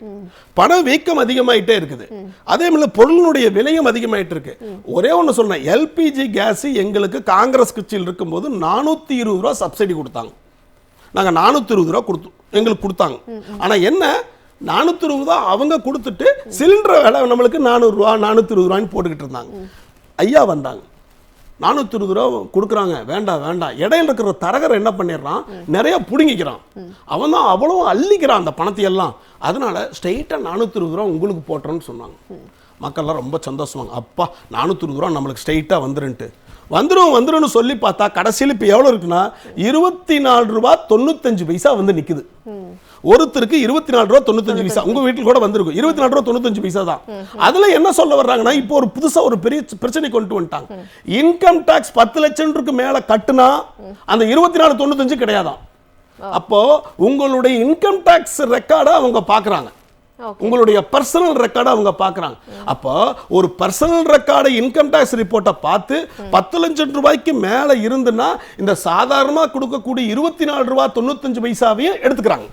பண வீக்கம் அதிகமாயிட்டே இருக்குது, அதே மாதிரி பொருளினுடைய விலையும் அதிகமாயிட்டு இருக்கு. ஒரே ஒன்று சொன்னேன், எல்பிஜி கேஸ் எங்களுக்கு காங்கிரஸ் கட்சியில் இருக்கும்போது 420 ரூபா சப்சிடி கொடுத்தாங்க. நாங்கள் 420 ரூபா எங்களுக்கு கொடுத்தாங்க. ஆனா என்ன, 420 தான் அவங்க கொடுத்துட்டு சிலிண்டர் விலை நம்மளுக்கு 400 ரூபா 420 ரூபான்னு போட்டுக்கிட்டு இருந்தாங்க. ஐயா வந்தாங்க, 420 ரூபா கொடுக்குறாங்க, வேண்டாம் வேண்டாம். இடையில இருக்கிற தரகரை என்ன பண்ணிடுறான், நிறைய பிடுங்கிக்கிறான். அவன் தான் அவ்வளோ அள்ளிக்கிறான் அந்த பணத்தை எல்லாம். அதனால ஸ்ட்ரெயிட்டாக 420 ரூபா உங்களுக்கு போட்டுறேன்னு சொன்னாங்க. மக்கள்லாம் ரொம்ப சந்தோஷமாங்க. அப்பா 420 ரூபா நம்மளுக்கு ஸ்ட்ரெயிட்டாக வந்துருன்னு சொல்லி பார்த்தா கடைசியில் இப்போ எவ்வளோ இருக்குன்னா 24 ரூபா 95 பைசா வந்து நிற்குது. ஒருத்தருக்கு 24 ரூபா 95 பைசா. உங்க வீட்டில் கூட வந்திருக்கும் 24 ரூபா 95 பைசா தான். அதுல என்ன சொல்ல வர்றாங்கன்னா, இப்போ ஒரு புதுசா ஒரு பெரிய பிரச்சனை கொண்டு வந்துட்டாங்க. இன்கம் டாக்ஸ் 10 லட்சம் மேல கட்டுனா அந்த 24.95 கிடையாதான். அப்போ உங்களுடைய இன்கம் டாக்ஸ் ரெக்கார்டை அவங்க பார்க்குறாங்க, உங்களுடைய பர்சனல் ரெக்கார்டை அவங்க பார்க்குறாங்க. அப்போ ஒரு பர்சனல் ரெக்கார்டை இன்கம் டாக்ஸ் ரிப்போர்ட்டை பார்த்து 10 லட்சம் ரூபாய்க்கு மேலே இருந்துன்னா இந்த சாதாரணமாக கொடுக்கக்கூடிய 24 ரூபா 95 பைசாவையும் எடுத்துக்கிறாங்க.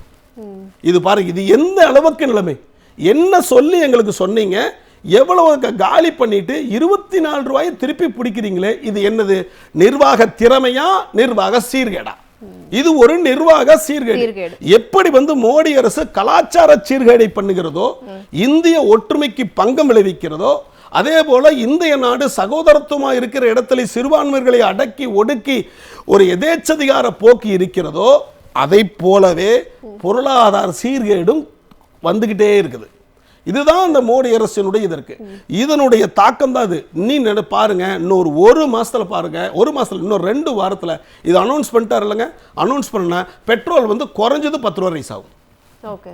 இது பாருங்க, இது எந்த அளவுக்கு நிலைமை. என்ன சொல்லி எங்களுக்கு சொன்னீங்க, எவ்வளவு காலி பண்ணிட்டு 24 ரூபாயை திருப்பி பிடிக்கிறீங்களே, இது என்னது? நிர்வாக திறமையா, நிர்வாக சீர்கேடா? இது ஒரு நிர்வாக சீர்கேடு. எப்படி வந்து மோடி அரசு கலாச்சார சீர்கேடை பண்ணுகிறதோ, இந்திய ஒற்றுமைக்கு பங்கம் விளைவிக்கிறதோ, அதே போல இந்திய நாடு சகோதரத்துவமா இருக்கிற இடத்துல சிறுபான்மைகளை அடக்கி ஒடுக்கி ஒரு எதேச்சதிகார போக்கு இருக்கிறதோ, அதை போலவே பொருளாதார சீர்கேடும் வந்துகிட்டே இருக்குது. இதுதான் இந்த மோடி அரசினுடைய இதற்கு இதனுடைய தாக்கம் தான் இது. நீ பாருங்க, இன்னொரு ஒரு மாசத்துல பாருங்க, ஒரு மாசத்துல இன்னொரு 2 வாரத்துல இது அனௌன்ஸ் பண்ணிட்டாரு இல்லைங்க. அனௌன்ஸ் பண்ண பெட்ரோல் வந்து குறைஞ்சது 10 ரூபா ரைஸ் ஆகும். ஓகே,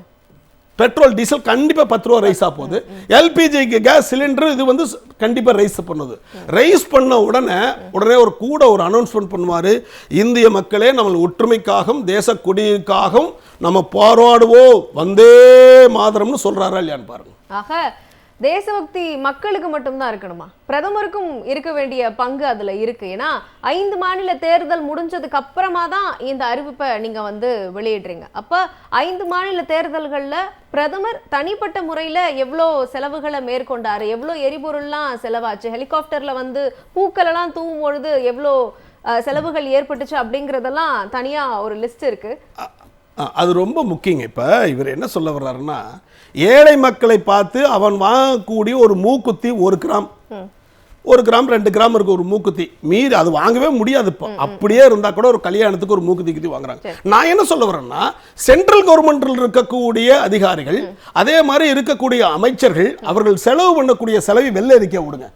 பெட்ரோல் டீசல் கண்டிப்பா 10 ரூபா ரைஸ் ஆ போகுது. எல்பிஜி கேஸ் சிலிண்டர் இது வந்து கண்டிப்பா ரைஸ் பண்ணுது. ரைஸ் பண்ண உடனே ஒரு அனௌன்ஸ்மெண்ட் பண்ணுவாரு, இந்திய மக்களே நம்ம ஒற்றுமைக்காகவும் தேச கொடிக்காகவும் நம்ம போராடுவோம், வந்தே மாதரம்னு சொல்றாரா இல்லையான்னு பாருங்க. ஆக தேசபக்தி மக்களுக்கு மட்டும்தான் இருக்கணுமா? பிரதமருக்கும் இருக்க வேண்டிய பங்கு அதுல இருக்கு. ஏன்னா 5 மாநில தேர்தல் முடிஞ்சதுக்கு அப்புறமா தான் இந்த அறிவிப்பை நீங்க வந்து வெளியிடுறீங்க. அப்ப 5 மாநில தேர்தல்கள்ல பிரதமர் தனிப்பட்ட முறையில எவ்வளோ செலவுகளை மேற்கொண்டாரு, எவ்வளோ எரிபொருள்லாம் செலவாச்சு, ஹெலிகாப்டர்ல வந்து பூக்கள் எல்லாம் தூவும் பொழுது எவ்வளோ செலவுகள் ஏற்பட்டுச்சு அப்படிங்கிறதெல்லாம் தனியா ஒரு லிஸ்ட் இருக்கு. அது ரொம்ப முக்கியங்க. இப்ப இவர் என்ன சொல்ல வர்றாருன்னா, ஏழை மக்களை பார்த்து அவன் வாங்கக்கூடிய ஒரு மூக்குத்தி 1 கிராம் 2 கிராம் இருக்கு ஒரு மூக்குத்தி, மீறி அது வாங்கவே முடியாது. இப்போ அப்படியே இருந்தா கூட ஒரு கல்யாணத்துக்கு ஒரு மூக்குத்தி வாங்குறாங்க. நான் என்ன சொல்ல வரேன்னா, சென்ட்ரல் கவர்மெண்ட்ல இருக்கக்கூடிய அதிகாரிகள், அதே மாதிரி இருக்கக்கூடிய அமைச்சர்கள், அவர்கள் செலவு பண்ணக்கூடிய செலவை வெள்ளை அறிக்கை விடுங்க.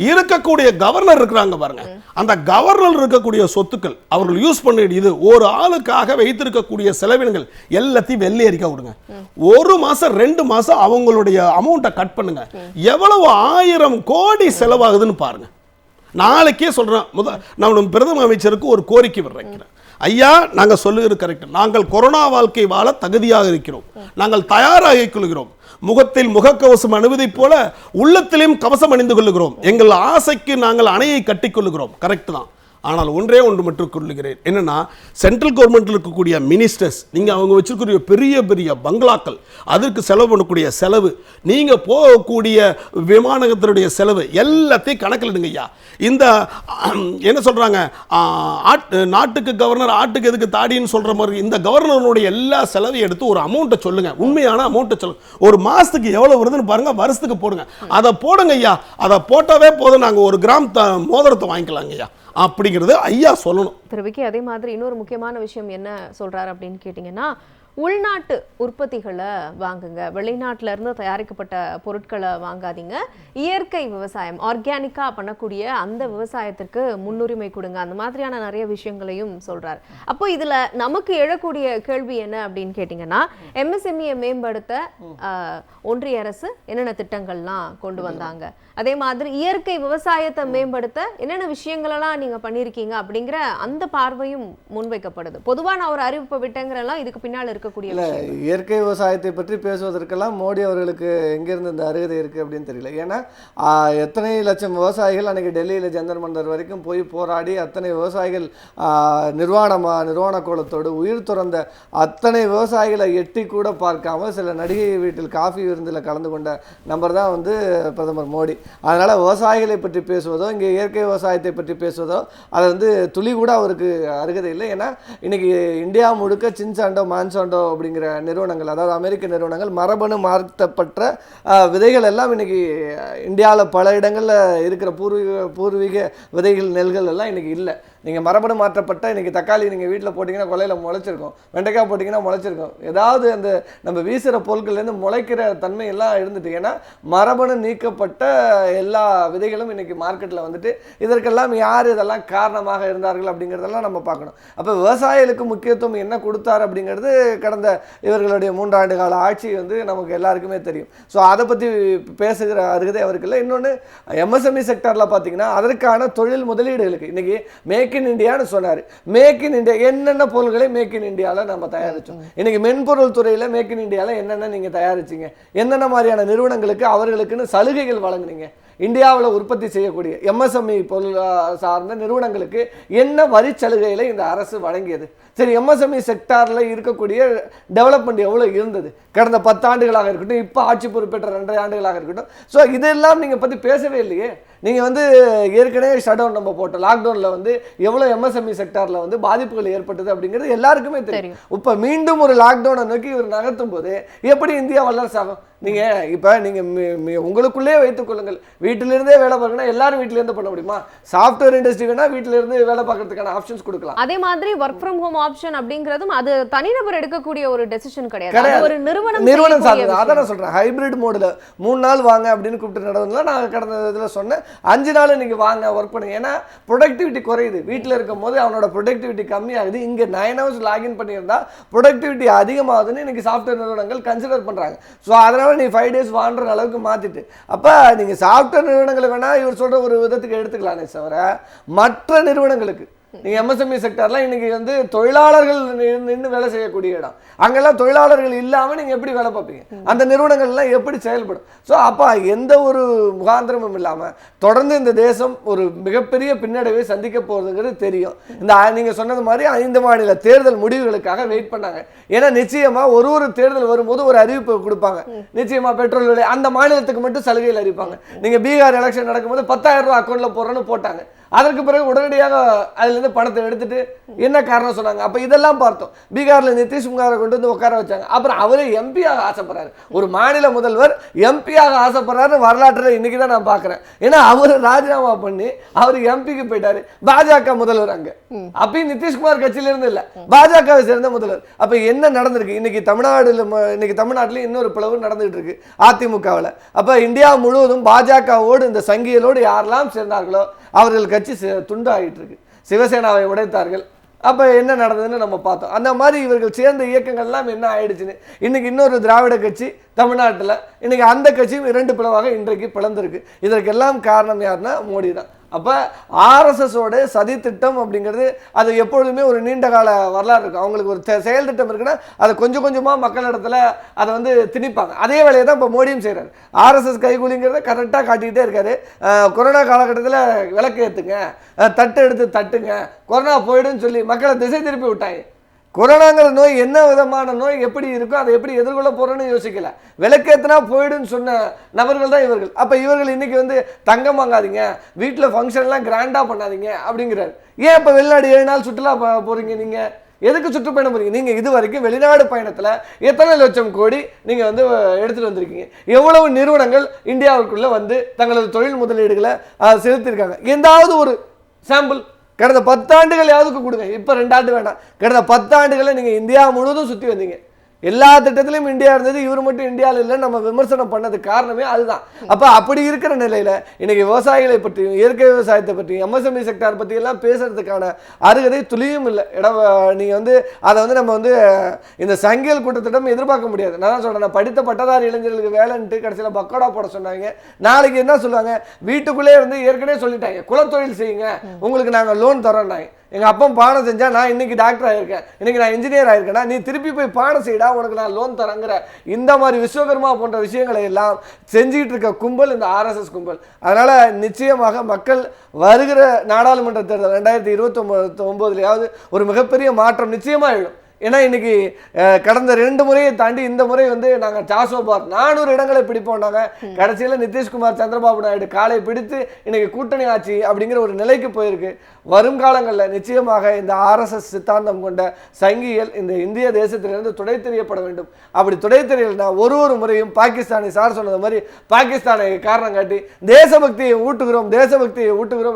இருக்கக்கூடிய கவர்னர் இருக்கிறாங்க பாருங்க, அந்த கவர்னர் இருக்கக்கூடிய சொத்துக்கள் அவர்கள் யூஸ் பண்ணிட்டு இது ஒரு ஆளுக்காக வைத்திருக்கக்கூடிய செலவினங்கள் எல்லாத்தையும் வெள்ளை அறிக்கை விடுங்க. 1 மாசம் 2 மாசம் அவங்களுடைய அமௌண்ட்டை கட் பண்ணுங்க. எவ்வளவு 1000 கோடி செலவாகுதுன்னு பாருங்க. நாளைக்கே சொல்றேன், நான் பிரதம அமைச்சருக்கு ஒரு கோரிக்கை வைக்கிறேன். ஐயா, நாங்கள் சொல்லுகிறது கரெக்ட். நாங்கள் கொரோனா வாழ்க்கை வாழ தகுதியாக இருக்கிறோம், நாங்கள் தயாராகிக் கொள்கிறோம். முகத்தில் முகக்கவசம் அணிவதை போல உள்ளத்திலும் கவசம் அணிந்து கொள்ளுகிறோம். எங்கள் ஆசைக்கு நாங்கள் அணையை கட்டிக் கொள்ளுகிறோம். கரெக்ட் தான். ஆனால் ஒன்றே ஒன்று மட்டும் கொள்ளுகிறேன், என்னன்னா சென்ட்ரல் கவர்மெண்ட்டில் இருக்கக்கூடிய மினிஸ்டர்ஸ், நீங்கள் அவங்க வச்சிருக்கக்கூடிய பெரிய பெரிய பங்களாக்கள், அதற்கு செலவு பண்ணக்கூடிய செலவு, நீங்கள் போகக்கூடிய விமானத்தினுடைய செலவு எல்லாத்தையும் கணக்கில் எடுங்க ஐயா. இந்த என்ன சொல்கிறாங்க, நாட்டுக்கு கவர்னர் ஆட்டுக்கு எதுக்கு தாடின்னு சொல்கிற மாதிரி இந்த கவர்னருடைய எல்லா செலவையும் எடுத்து ஒரு அமௌண்ட்டை சொல்லுங்கள், உண்மையான அமௌண்ட்டை சொல்லுங்கள். ஒரு மாதத்துக்கு எவ்வளோ வருதுன்னு பாருங்கள், வருஷத்துக்கு போடுங்க. அதை போடுங்க ஐயா. அதை போட்டாவே போதும், நாங்கள் 1 கிராம் மோதிரத்தை வாங்கிக்கலாங்க ஐயா அப்படிங்கிறது ஐயா சொல்லணும். திரு விக்கி, அதே மாதிரி இன்னொரு முக்கியமான விஷயம் என்ன சொல்றாரு அப்படின்னு கேட்டீங்கன்னா, உள்நாட்டு உற்பத்திகளை வாங்குங்க, வெளிநாட்டில இருந்து தயாரிக்கப்பட்ட பொருட்களை வாங்காதீங்க, இயற்கை விவசாயம் ஆர்கானிக்கா பண்ணக்கூடிய அந்த விவசாயத்திற்கு முன்னுரிமை கொடுங்க, அந்த மாதிரியான நிறைய விஷயங்களையும் சொல்றாரு. அப்போ இதுல நமக்கு எழக்கூடிய கேள்வி என்ன அப்படின்னு கேட்டீங்கன்னா, எம்எஸ்எம்இயை மேம்படுத்த ஒன்றிய அரசு என்னென்ன திட்டங்கள்லாம் கொண்டு வந்தாங்க, அதே மாதிரி இயற்கை விவசாயத்தை மேம்படுத்த என்னென்ன விஷயங்களெல்லாம் நீங்க பண்ணியிருக்கீங்க அப்படிங்கிற அந்த பார்வையும் முன்வைக்கப்படுது. பொதுவாக நான் ஒரு அறிவிப்பை விட்டேங்கிறலாம் இதுக்கு பின்னால் இருக்கக்கூடிய இயற்கை விவசாயத்தை பற்றி பேசுவதற்கெல்லாம் மோடி அவர்களுக்கு எங்கிருந்து இந்த அருகதை இருக்கு அப்படின்னு தெரியல. ஏன்னா எத்தனை லட்சம் விவசாயிகள் அன்னைக்கு டெல்லியில் ஜந்தர் மந்தர் வரைக்கும் போய் போராடி அத்தனை விவசாயிகள் நிர்வாண கோலத்தோடு உயிர் துறந்த அத்தனை விவசாயிகளை எட்டி கூட பார்க்காம சில நடிகை வீட்டில் காஃபி விருந்தில் கலந்து கொண்ட நம்பர் தான் வந்து பிரதமர் மோடி. அதனால் விவசாயிகளை பற்றி பேசுவதோ இங்கே இயற்கை விவசாயத்தை பற்றி பேசுவதோ அது வந்து துளி கூட அவருக்கு அருகதை இல்லை. ஏன்னா இன்னைக்கு இந்தியா முழுக்க சின்சாண்டோ மான்சாண்டோ மொசாண்டோ அப்படிங்கிற நிறுவனங்கள், அதாவது அமெரிக்க நிறுவனங்கள் மரபணு மாற்றப்பட்ட விதைகள் எல்லாம் இன்னைக்கு இந்தியாவில் பல இடங்களில் இருக்கிற பூர்வீக விதைகள் நெல்கள் எல்லாம் இன்னைக்கு இல்லை. நீங்கள் மரபணு மாற்றப்பட்ட இன்றைக்கி தக்காளி நீங்கள் வீட்டில் போட்டிங்கன்னா கொலையில் முளைச்சிருக்கும், வெண்டைக்காய் போட்டிங்கன்னா முளைச்சிருக்கும், ஏதாவது அந்த நம்ம வீசுகிற பொருட்கள்லேருந்து முளைக்கிற தன்மை எல்லாம் இருந்துட்டு. ஏன்னா மரபணு நீக்கப்பட்ட எல்லா விதைகளும் இன்றைக்கி மார்க்கெட்டில் வந்துட்டு இதற்கெல்லாம் யார் இதெல்லாம் காரணமாக இருந்தார்கள் அப்படிங்கிறதெல்லாம் நம்ம பார்க்கணும். அப்போ விவசாயிகளுக்கு முக்கியத்துவம் என்ன கொடுத்தார் அப்படிங்கிறது கடந்த இவர்களுடைய 3 ஆண்டு கால ஆட்சி வந்து நமக்கு எல்லாருக்குமே தெரியும். ஸோ அதை பற்றி பேசுகிற அருகதை அவருக்கு இல்லை. இன்னொன்று எம்எஸ்எம்இ செக்டரில் பார்த்தீங்கன்னா அதற்கான தொழில் முதலீடுகளுக்கு இன்றைக்கி மேக் இன் இந்தியான்னு சொன்னார். மேக் இன் இந்தியா என்னென்ன பொருள்களை மேக் இன் இந்தியாவில் நம்ம தயாரித்தோம். இன்னைக்கு மென்பொருள் துறையில் மேக் இன் இந்தியாவில் என்னென்ன நீங்கள் தயாரிச்சிங்க, என்னென்ன மாதிரியான நிறுவனங்களுக்கு அவர்களுக்குன்னு சலுகைகள் வழங்குனீங்க, இந்தியாவில் உற்பத்தி செய்யக்கூடிய எம்எஸ்எம்இ பொருள் சார்ந்த நிறுவனங்களுக்கு என்ன வரி சலுகைகளை இந்த அரசு வழங்கியது? சரி, எம்எஸ்எம்இ செக்டாரில் இருக்கக்கூடிய டெவலப்மெண்ட் எவ்வளோ இருந்தது கடந்த 10 ஆண்டுகளாக இருக்கட்டும், இப்போ ஆட்சி பொறுப்பேற்ற 2.5 ஆண்டுகளாக இருக்கட்டும். ஸோ இதெல்லாம் நீங்கள் பற்றி பேசவே இல்லையே. நீங்கள் வந்து ஏற்கனவே ஷட் டவுன் நம்ம போட்டோம், லாக்டவுனில் வந்து எவ்வளோ எம்எஸ்எம்இ செக்டாரில் வந்து பாதிப்புகள் ஏற்பட்டது அப்படிங்கிறது எல்லாருக்குமே தெரியும். இப்போ மீண்டும் ஒரு லாக்டவுனை நோக்கி இவர் நகர்த்தும் போது எப்படி இந்தியா வல்லரசு ஆகும்? நீங்கள் இப்போ நீங்கள் உங்களுக்குள்ளே வைத்துக் கொள்ளுங்கள், வீட்டிலிருந்தே வேலை பார்க்கணும், எல்லாரும் வீட்டிலேருந்து பண்ண முடியுமா? சாஃப்ட்வேர் இண்டஸ்ட்ரி வேணா வீட்டிலிருந்து வேலை பார்க்கறதுக்கான ஆப்ஷன்ஸ் கொடுக்கலாம். அதே மாதிரி ஒர்க் ஃப்ரம் ஹோம் ஆப்ஷன் அப்படிங்கிறதும் அது தனிநபர் எடுக்கக்கூடிய ஒரு டெசிஷன் கிடையாது, ஒரு நிறுவனம் சார்ந்தது. அதான் நான் சொல்றேன், ஹைபிரிட் மோடில் 3 நாள் வாங்க அப்படின்னு கூப்பிட்டு நடந்ததுல நான் கடந்த இதில் சொன்னேன், 5 நாள் இன்னைக்கு வாங்க ஒர்க் பண்ணுங்க. ஏன்னா ப்ரொடக்டிவிட்டி குறையுது, வீட்டில் இருக்கும் போது அவனோட ப்ரொடக்டிவிட்டி கம்மியாகுது. இங்கே 9 hours லாகின் பண்ணியிருந்தா ப்ரொடக்டிவிட்டி அதிகமாகுதுன்னு இன்னைக்கு சாஃப்ட்வேர் நிறுவனங்கள் கன்சிடர் பண்ணுறாங்க. ஸோ அதனால நீ 5 days வாங்குற அளவுக்கு மாற்றிட்டு, அப்போ நீங்கள் சாஃப்ட்வேர் நிறுவனங்களை வேணால் இவர் சொல்கிற ஒரு விதத்துக்கு எடுத்துக்கலானே தவிர மற்ற நிறுவனங்களுக்கு நீங்கள் எம்எஸ்எம்இ செக்டர்லாம் இன்றைக்கி வந்து தொழிலாளர்கள் நின்று வேலை செய்யக்கூடிய இடம், அங்கெல்லாம் தொழிலாளர்கள் இல்லாமல் நீங்கள் எப்படி வேலை பார்ப்பீங்க? அந்த நிறுவனங்கள்லாம் எப்படி செயல்படும்? ஸோ அப்போ எந்த ஒரு முகாந்திரமும் இல்லாமல் தொடர்ந்து இந்த தேசம் ஒரு மிகப்பெரிய பின்னடைவை சந்திக்க போகிறதுங்கிறது தெரியும். இந்த நீங்கள் சொன்னது மாதிரி 5 மாநில தேர்தல் முடிவுகளுக்காக வெயிட் பண்ணாங்க. ஏன்னா நிச்சயமாக ஒரு தேர்தல் வரும்போது ஒரு அறிவிப்பு கொடுப்பாங்க, நிச்சயமாக பெட்ரோல் விலை அந்த மாநிலத்துக்கு மட்டும் சலுகையில் அறிவிப்பாங்க. நீங்கள் பீகார் எலெக்ஷன் நடக்கும்போது 10,000 ரூபா அக்கௌண்ட்டில் போடுறேன்னு போட்டாங்க. அதற்கு பிறகு உடனடியாக அதுலேருந்து பணத்தை எடுத்துட்டு என்ன காரணம் சொன்னாங்க. அப்போ இதெல்லாம் பார்த்தோம். பீகாரில் நிதிஷ்குமாரை கொண்டு வந்து உட்கார வச்சாங்க. அப்புறம் அவரே எம்பியாக ஆசைப்படுறாரு, ஒரு மாநில முதல்வர் எம்பியாக ஆசைப்படுறாரு. வரலாற்றில் இன்னைக்கு தான் நான் பார்க்குறேன். ஏன்னா அவர் ராஜினாமா பண்ணி அவர் எம்பிக்கு போயிட்டாரு. பாஜக முதல்வர் அங்கே, அப்பயும் நிதிஷ்குமார் கட்சியிலிருந்து இல்லை, பாஜகவை சேர்ந்த முதல்வர். அப்போ என்ன நடந்திருக்கு? இன்னைக்கு தமிழ்நாட்டில் இன்னொரு பிளவு நடந்துகிட்டு இருக்கு அதிமுகவில். அப்போ இந்தியா முழுவதும் பாஜகவோடு இந்த சங்கிகளோடு யாரெல்லாம் சேர்ந்தார்களோ அவர்கள் கட்சி துண்டு ஆகிட்டு இருக்கு. சிவசேனாவை உடைத்தார்கள். அப்போ என்ன நடந்ததுன்னு நம்ம பார்த்தோம். அந்த மாதிரி இவர்கள் சேர்ந்த இயக்கங்கள்லாம் என்ன ஆயிடுச்சுன்னு இன்னைக்கு இன்னொரு திராவிட கட்சி தமிழ்நாட்டில் இன்னைக்கு அந்த கட்சியும் 2 பிளவாக இன்றைக்கு பிளந்திருக்கு. இதற்கெல்லாம் காரணம் யாருன்னா மோடி தான். அப்போ ஆர்எஸ்எஸோட சதி திட்டம் அப்படிங்கிறது அது எப்பொழுதுமே ஒரு நீண்ட கால வரலாறு இருக்கும். அவங்களுக்கு ஒரு செயல் திட்டம் இருக்குன்னா அதை கொஞ்சம் கொஞ்சமாக மக்களிடத்தில் அதை வந்து திணிப்பாங்க. அதே வேலையை தான் இப்போ மோடியும் செய்கிறார். ஆர்எஸ்எஸ் கைகூலிங்கிறத கரெக்டாக காட்டிக்கிட்டே இருக்காரு. கொரோனா காலகட்டத்தில் விளக்கு ஏற்றுங்க, தட்டு எடுத்து தட்டுங்க, கொரோனா போயிடுன்னு சொல்லி மக்களை திசை திருப்பி விட்டாங்க. கொரோனாங்கிற நோய் என்ன விதமான நோய், எப்படி இருக்கும், அதை எப்படி எதிர்கொள்ள போகிறோன்னு யோசிக்கல. விளக்கேற்றினா போயிடுன்னு சொன்ன நபர்கள் தான் இவர்கள். அப்போ இவர்கள் இன்னைக்கு வந்து தங்கம் வாங்காதீங்க, வீட்டில் ஃபங்க்ஷன்லாம் கிராண்டாக பண்ணாதீங்க அப்படிங்கிறாரு. ஏன் இப்போ வெளிநாடு 7 நாள் சுற்றுலா போகிறீங்க? நீங்கள் எதுக்கு சுற்றுப்பயணம் போகிறீங்க? நீங்கள் இது வரைக்கும் வெளிநாடு பயணத்தில் எத்தனை லட்சம் கோடி நீங்கள் வந்து எடுத்துகிட்டு வந்திருக்கீங்க? எவ்வளவு நிறுவனங்கள் இந்தியாவுக்குள்ளே வந்து தங்களது தொழில் முதலீடுகளை செலுத்தியிருக்காங்க? எந்தாவது ஒரு சாம்பிள் கடந்த 10 ஆண்டுகள் யாவுக்கு கொடுங்க. இப்போ 2 ஆண்டு வேணாம், கடந்த 10 ஆண்டுகளை நீங்கள் இந்தியா முழுவதும் சுற்றி வந்தீங்க. எல்லா திட்டத்திலையும் இந்தியா இருந்தது, இவர் மட்டும் இந்தியாவில் இல்லை நம்ம விமர்சனம் பண்ணது காரணமே அதுதான். அப்போ அப்படி இருக்கிற நிலையில் இன்னைக்கு விவசாயிகளை பற்றியும் இயற்கை விவசாயத்தை பற்றியும் எம்எஸ்எம்இ செக்டார் பற்றி எல்லாம் பேசுறதுக்கான அருகதை துளியும் இல்லை. நீங்கள் வந்து அதை வந்து நம்ம வந்து இந்த சங்கியல் கூட்டத்திடம் எதிர்பார்க்க முடியாது. நான் தான் சொல்கிறேன், படித்த பட்டதாரி இளைஞர்களுக்கு வேலைன்ட்டு கடைசியில் பக்கோடா போட சொன்னாங்க. நாளைக்கு என்ன சொல்லுவாங்க? வீட்டுக்குள்ளே இருந்து ஏற்கனவே சொல்லிட்டாங்க, குலத்தொழில் செய்யுங்க, உங்களுக்கு நாங்கள் லோன் தரோன்னாங்க. எங்கள் அப்பா பாடம் செஞ்சா நான் இன்னைக்கு டாக்டர் ஆகியிருக்கேன், இன்னைக்கு நான் இன்ஜினியர் ஆகிருக்கேன்னா நீ திருப்பி போய் பாடம் செய்யடா, உனக்கு நான் லோன் தரேங்கிற இந்த மாதிரி விஸ்வகர்மா போன்ற விஷயங்களை எல்லாம் செஞ்சுக்கிட்டு இருக்க கும்பல் இந்த ஆர்எஸ்எஸ் கும்பல். அதனால் நிச்சயமாக மக்கள் வருகிற நாடாளுமன்ற தேர்தல் 2029 ஒரு மிகப்பெரிய மாற்றம் நிச்சயமாக எழும். ஏன்னா இன்னைக்கு கடந்த 2 முறையை தாண்டி இந்த முறை வந்து நாங்கள் சாசோபார் 400 இடங்களை பிடிப்போம். நாங்கள் கடைசியில் நிதிஷ்குமார் சந்திரபாபு நாயுடு காலை பிடித்து இன்னைக்கு கூட்டணி ஆட்சி அப்படிங்கிற ஒரு நிலைக்கு போயிருக்கு. வருங்காலங்களில் நிச்சயமாக இந்த RSS சித்தாந்தம் கொண்ட சங்கிகள் இந்த இந்திய தேசத்திலிருந்து துடை தெரியப்பட வேண்டும். அப்படி துடை தெரியலைன்னா ஒரு முறையும் பாகிஸ்தானை சார் சொன்னது மாதிரி பாகிஸ்தானை காரணம் காட்டி தேசபக்தியை ஊட்டுகிறோம்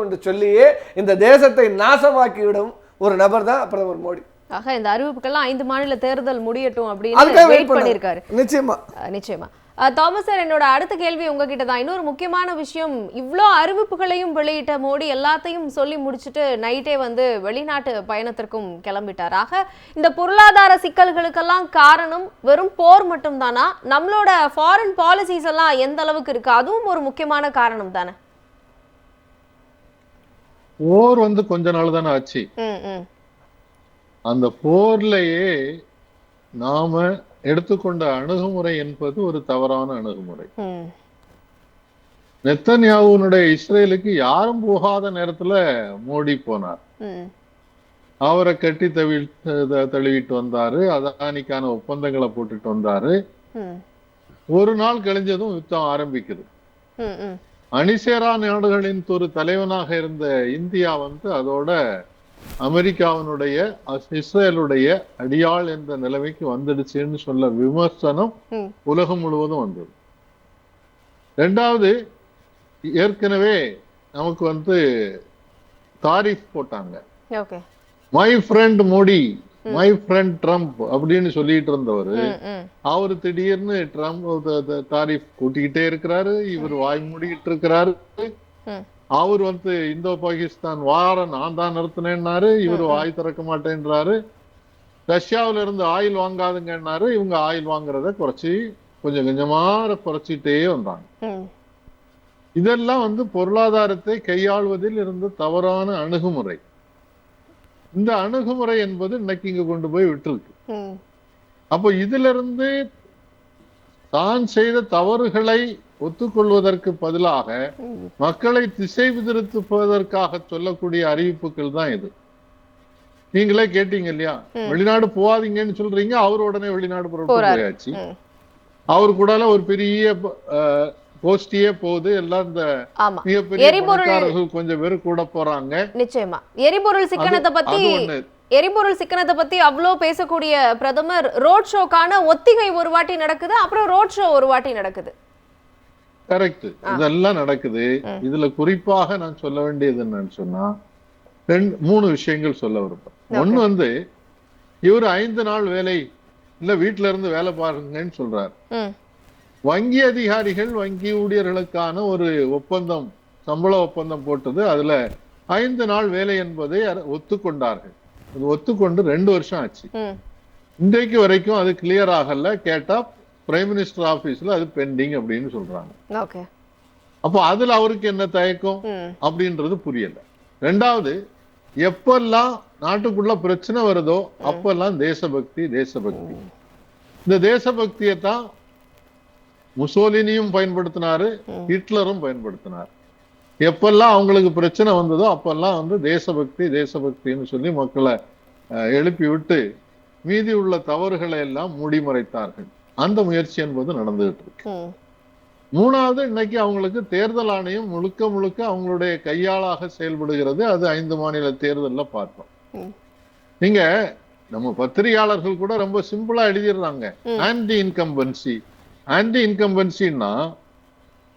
என்று சொல்லியே இந்த தேசத்தை நாசமாக்கிவிடும் ஒரு நபர் தான் பிரதமர் மோடி. ஆக இந்த அறிவிப்புக்கெல்லாம் 5 மாநில தேர்தல் முடியட்டும் அப்படின்னு வெயிட் பண்ணியிருக்காரு. நிச்சயமா தாமஸ் சார், என்னோட அடுத்த கேள்வி உங்ககிட்ட தான். இன்னொரு முக்கியமான விஷயம், இவ்வளோ அறிவிப்புகளையும் வெளியிட்ட மோடி எல்லாத்தையும் சொல்லி முடிச்சுட்டு நைட்டே வந்து வெளிநாட்டு பயணத்திற்கும் கிளம்பிட்டார். ஆக இந்த பொருளாதார சிக்கல்களுக்கெல்லாம் காரணம் வெறும் போர் மட்டும் தானா? நம்மளோட ஃபாரின் பாலிசிஸ் எல்லாம் எந்த அளவுக்கு இருக்கு, அதுவும் ஒரு முக்கியமான காரணம் தானே? போர் வந்து கொஞ்ச நாள் தானே ஆச்சு. அந்த போர்லயே நாம எடுத்துக்கொண்ட அணுகுமுறை என்பது ஒரு தவறான அணுகுமுறை. நெத்தன்யாவுனுடைய இஸ்ரேலுக்கு யாரும் போகாத நேரத்துல மோடி போனார். அவரை கட்டி தழுவிட்டு வந்தாரு, அதானிக்கான ஒப்பந்தங்களை போட்டுட்டு வந்தாரு. ஒரு நாள் கழிஞ்சதும் யுத்தம் ஆரம்பிக்குது. அணிசேரா நாடுகளின் ஒரு தலைவனாக இருந்த இந்தியா வந்து அதோட அமெரிக்காவினுடைய இஸ்ரேலுடைய அடியாள் என்ற நிலைமைக்கு வந்துடுச்சுன்னு சொல்ல விமர்சனம் உலகம் முழுவதும் வந்தது. 2வது, ஏற்கனவே நமக்கு வந்து தாரிஃப் போட்டாங்க. My friend Modi, my friend Trump அப்படின்னு சொல்லிட்டு இருந்தவர் அவரு திடீர்னு ட்ரம்ப் தாரிஃப் கூட்டிக்கிட்டே இருக்கிறாரு. இவர் வாய் மூடிக்கிட்டு இருக்கிறாரு. அவர் வந்து இந்தோ பாகிஸ்தான் வார நான் தான் நிறுத்தினேன்னாரு. இவர் வாய் திறக்க மாட்டேன்றாரு. ரஷ்யாவில இருந்து ஆயில் வாங்காதுங்கன்னாரு. இவங்க ஆயில் வாங்குறத குறைச்சி கொஞ்சம் கொஞ்சமா குறைச்சிட்டே வந்தாங்க. இதெல்லாம் வந்து பொருளாதாரத்தை கையாள்வதில் இருந்த தவறான அணுகுமுறை. இந்த அணுகுமுறை என்பது இன்னைக்கு இங்க கொண்டு போய் விட்டுருக்கு. அப்போ இதுல இருந்து தான் செய்த தவறுகளை ஒத்துக்கொள்வதற்கு பதிலாக மக்களை திசை திருப்புவதற்காக சொல்லக்கூடிய அறிவிப்புகள் தான் இது. நீங்களே கேட்டீங்க இல்லையா, வெளிநாடு போகாதீங்கன்னு சொல்றீங்க, அவர் உடனே வெளிநாடு போயாச்சு. அவரு கூட ஒரு பெரிய கோஷ்டியே போகுது. எல்லாம் இந்த மிகப்பெரிய பணக்காரர்கள் கொஞ்சம் பேர் கூட போறாங்க. நிச்சயமா எரிபொருள் சிக்கனத்தை பத்தி அவ்வளோ பேசக்கூடிய பிரதமர் ரோட் ஷோக்கான ஒத்திகை ஒரு வாட்டி நடக்குது, அப்புறம் ரோட் ஷோ ஒரு வாட்டி நடக்குது. கரெக்ட், இதெல்லாம் நடக்குது. இதுல குறிப்பாக நான் சொல்ல வேண்டியது என்னன்னு சொன்னா 3 விஷயங்கள் சொல்ல விருப்பேன். ஒண்ணு வந்து இவர் 5 நாள் வேலை இல்ல வீட்டுல இருந்து வேலை பாருங்கன்னு சொல்றாரு. வங்கி அதிகாரிகள் வங்கி ஊழியர்களுக்கான ஒரு ஒப்பந்தம், சம்பள ஒப்பந்தம் போட்டது. அதுல 5 நாள் வேலை என்பதை ஒத்துக்கொண்டார்கள். அது ஒத்துக்கொண்டு 2 வருஷம் ஆச்சு. இன்றைக்கு வரைக்கும் அது கிளியர் ஆகல. கேட்டா பிரைம் மினிஸ்டர் ஆபீஸ்ல அது பெண்டிங் அப்படின்னு சொல்றாங்க. அப்போ அதுல அவருக்கு என்ன தயக்கம் அப்படின்றது புரியல. 2வது, எப்பெல்லாம் நாட்டுக்குள்ள பிரச்சனை வருதோ அப்பெல்லாம் தேசபக்தி. இந்த தேசபக்தியை தான் முசோலினியும் பயன்படுத்தினாரு, ஹிட்லரும் பயன்படுத்தினார். எப்பெல்லாம் அவங்களுக்கு பிரச்சனை வந்ததோ அப்பெல்லாம் வந்து தேசபக்தின்னு சொல்லி மக்களை எழுப்பி விட்டு மீதி உள்ள தவறுகளை எல்லாம் மூடிமறைத்தார்கள். அந்த முயற்சி என்பது நடந்துகிட்டு இருக்கு. 3வது, இன்னைக்கு அவங்களுக்கு தேர்தல் ஆணையம் முழுக்க அவங்களுடைய கையாளாக செயல்படுகிறது. அது 5 மாநில தேர்தல்ல பார்த்தோம். நீங்க நம்ம பத்திரிகையாளர்கள் கூட ரொம்ப சிம்பிளா எழுதிடுறாங்க, ஆன்டி இன்கம்பன்சின்னா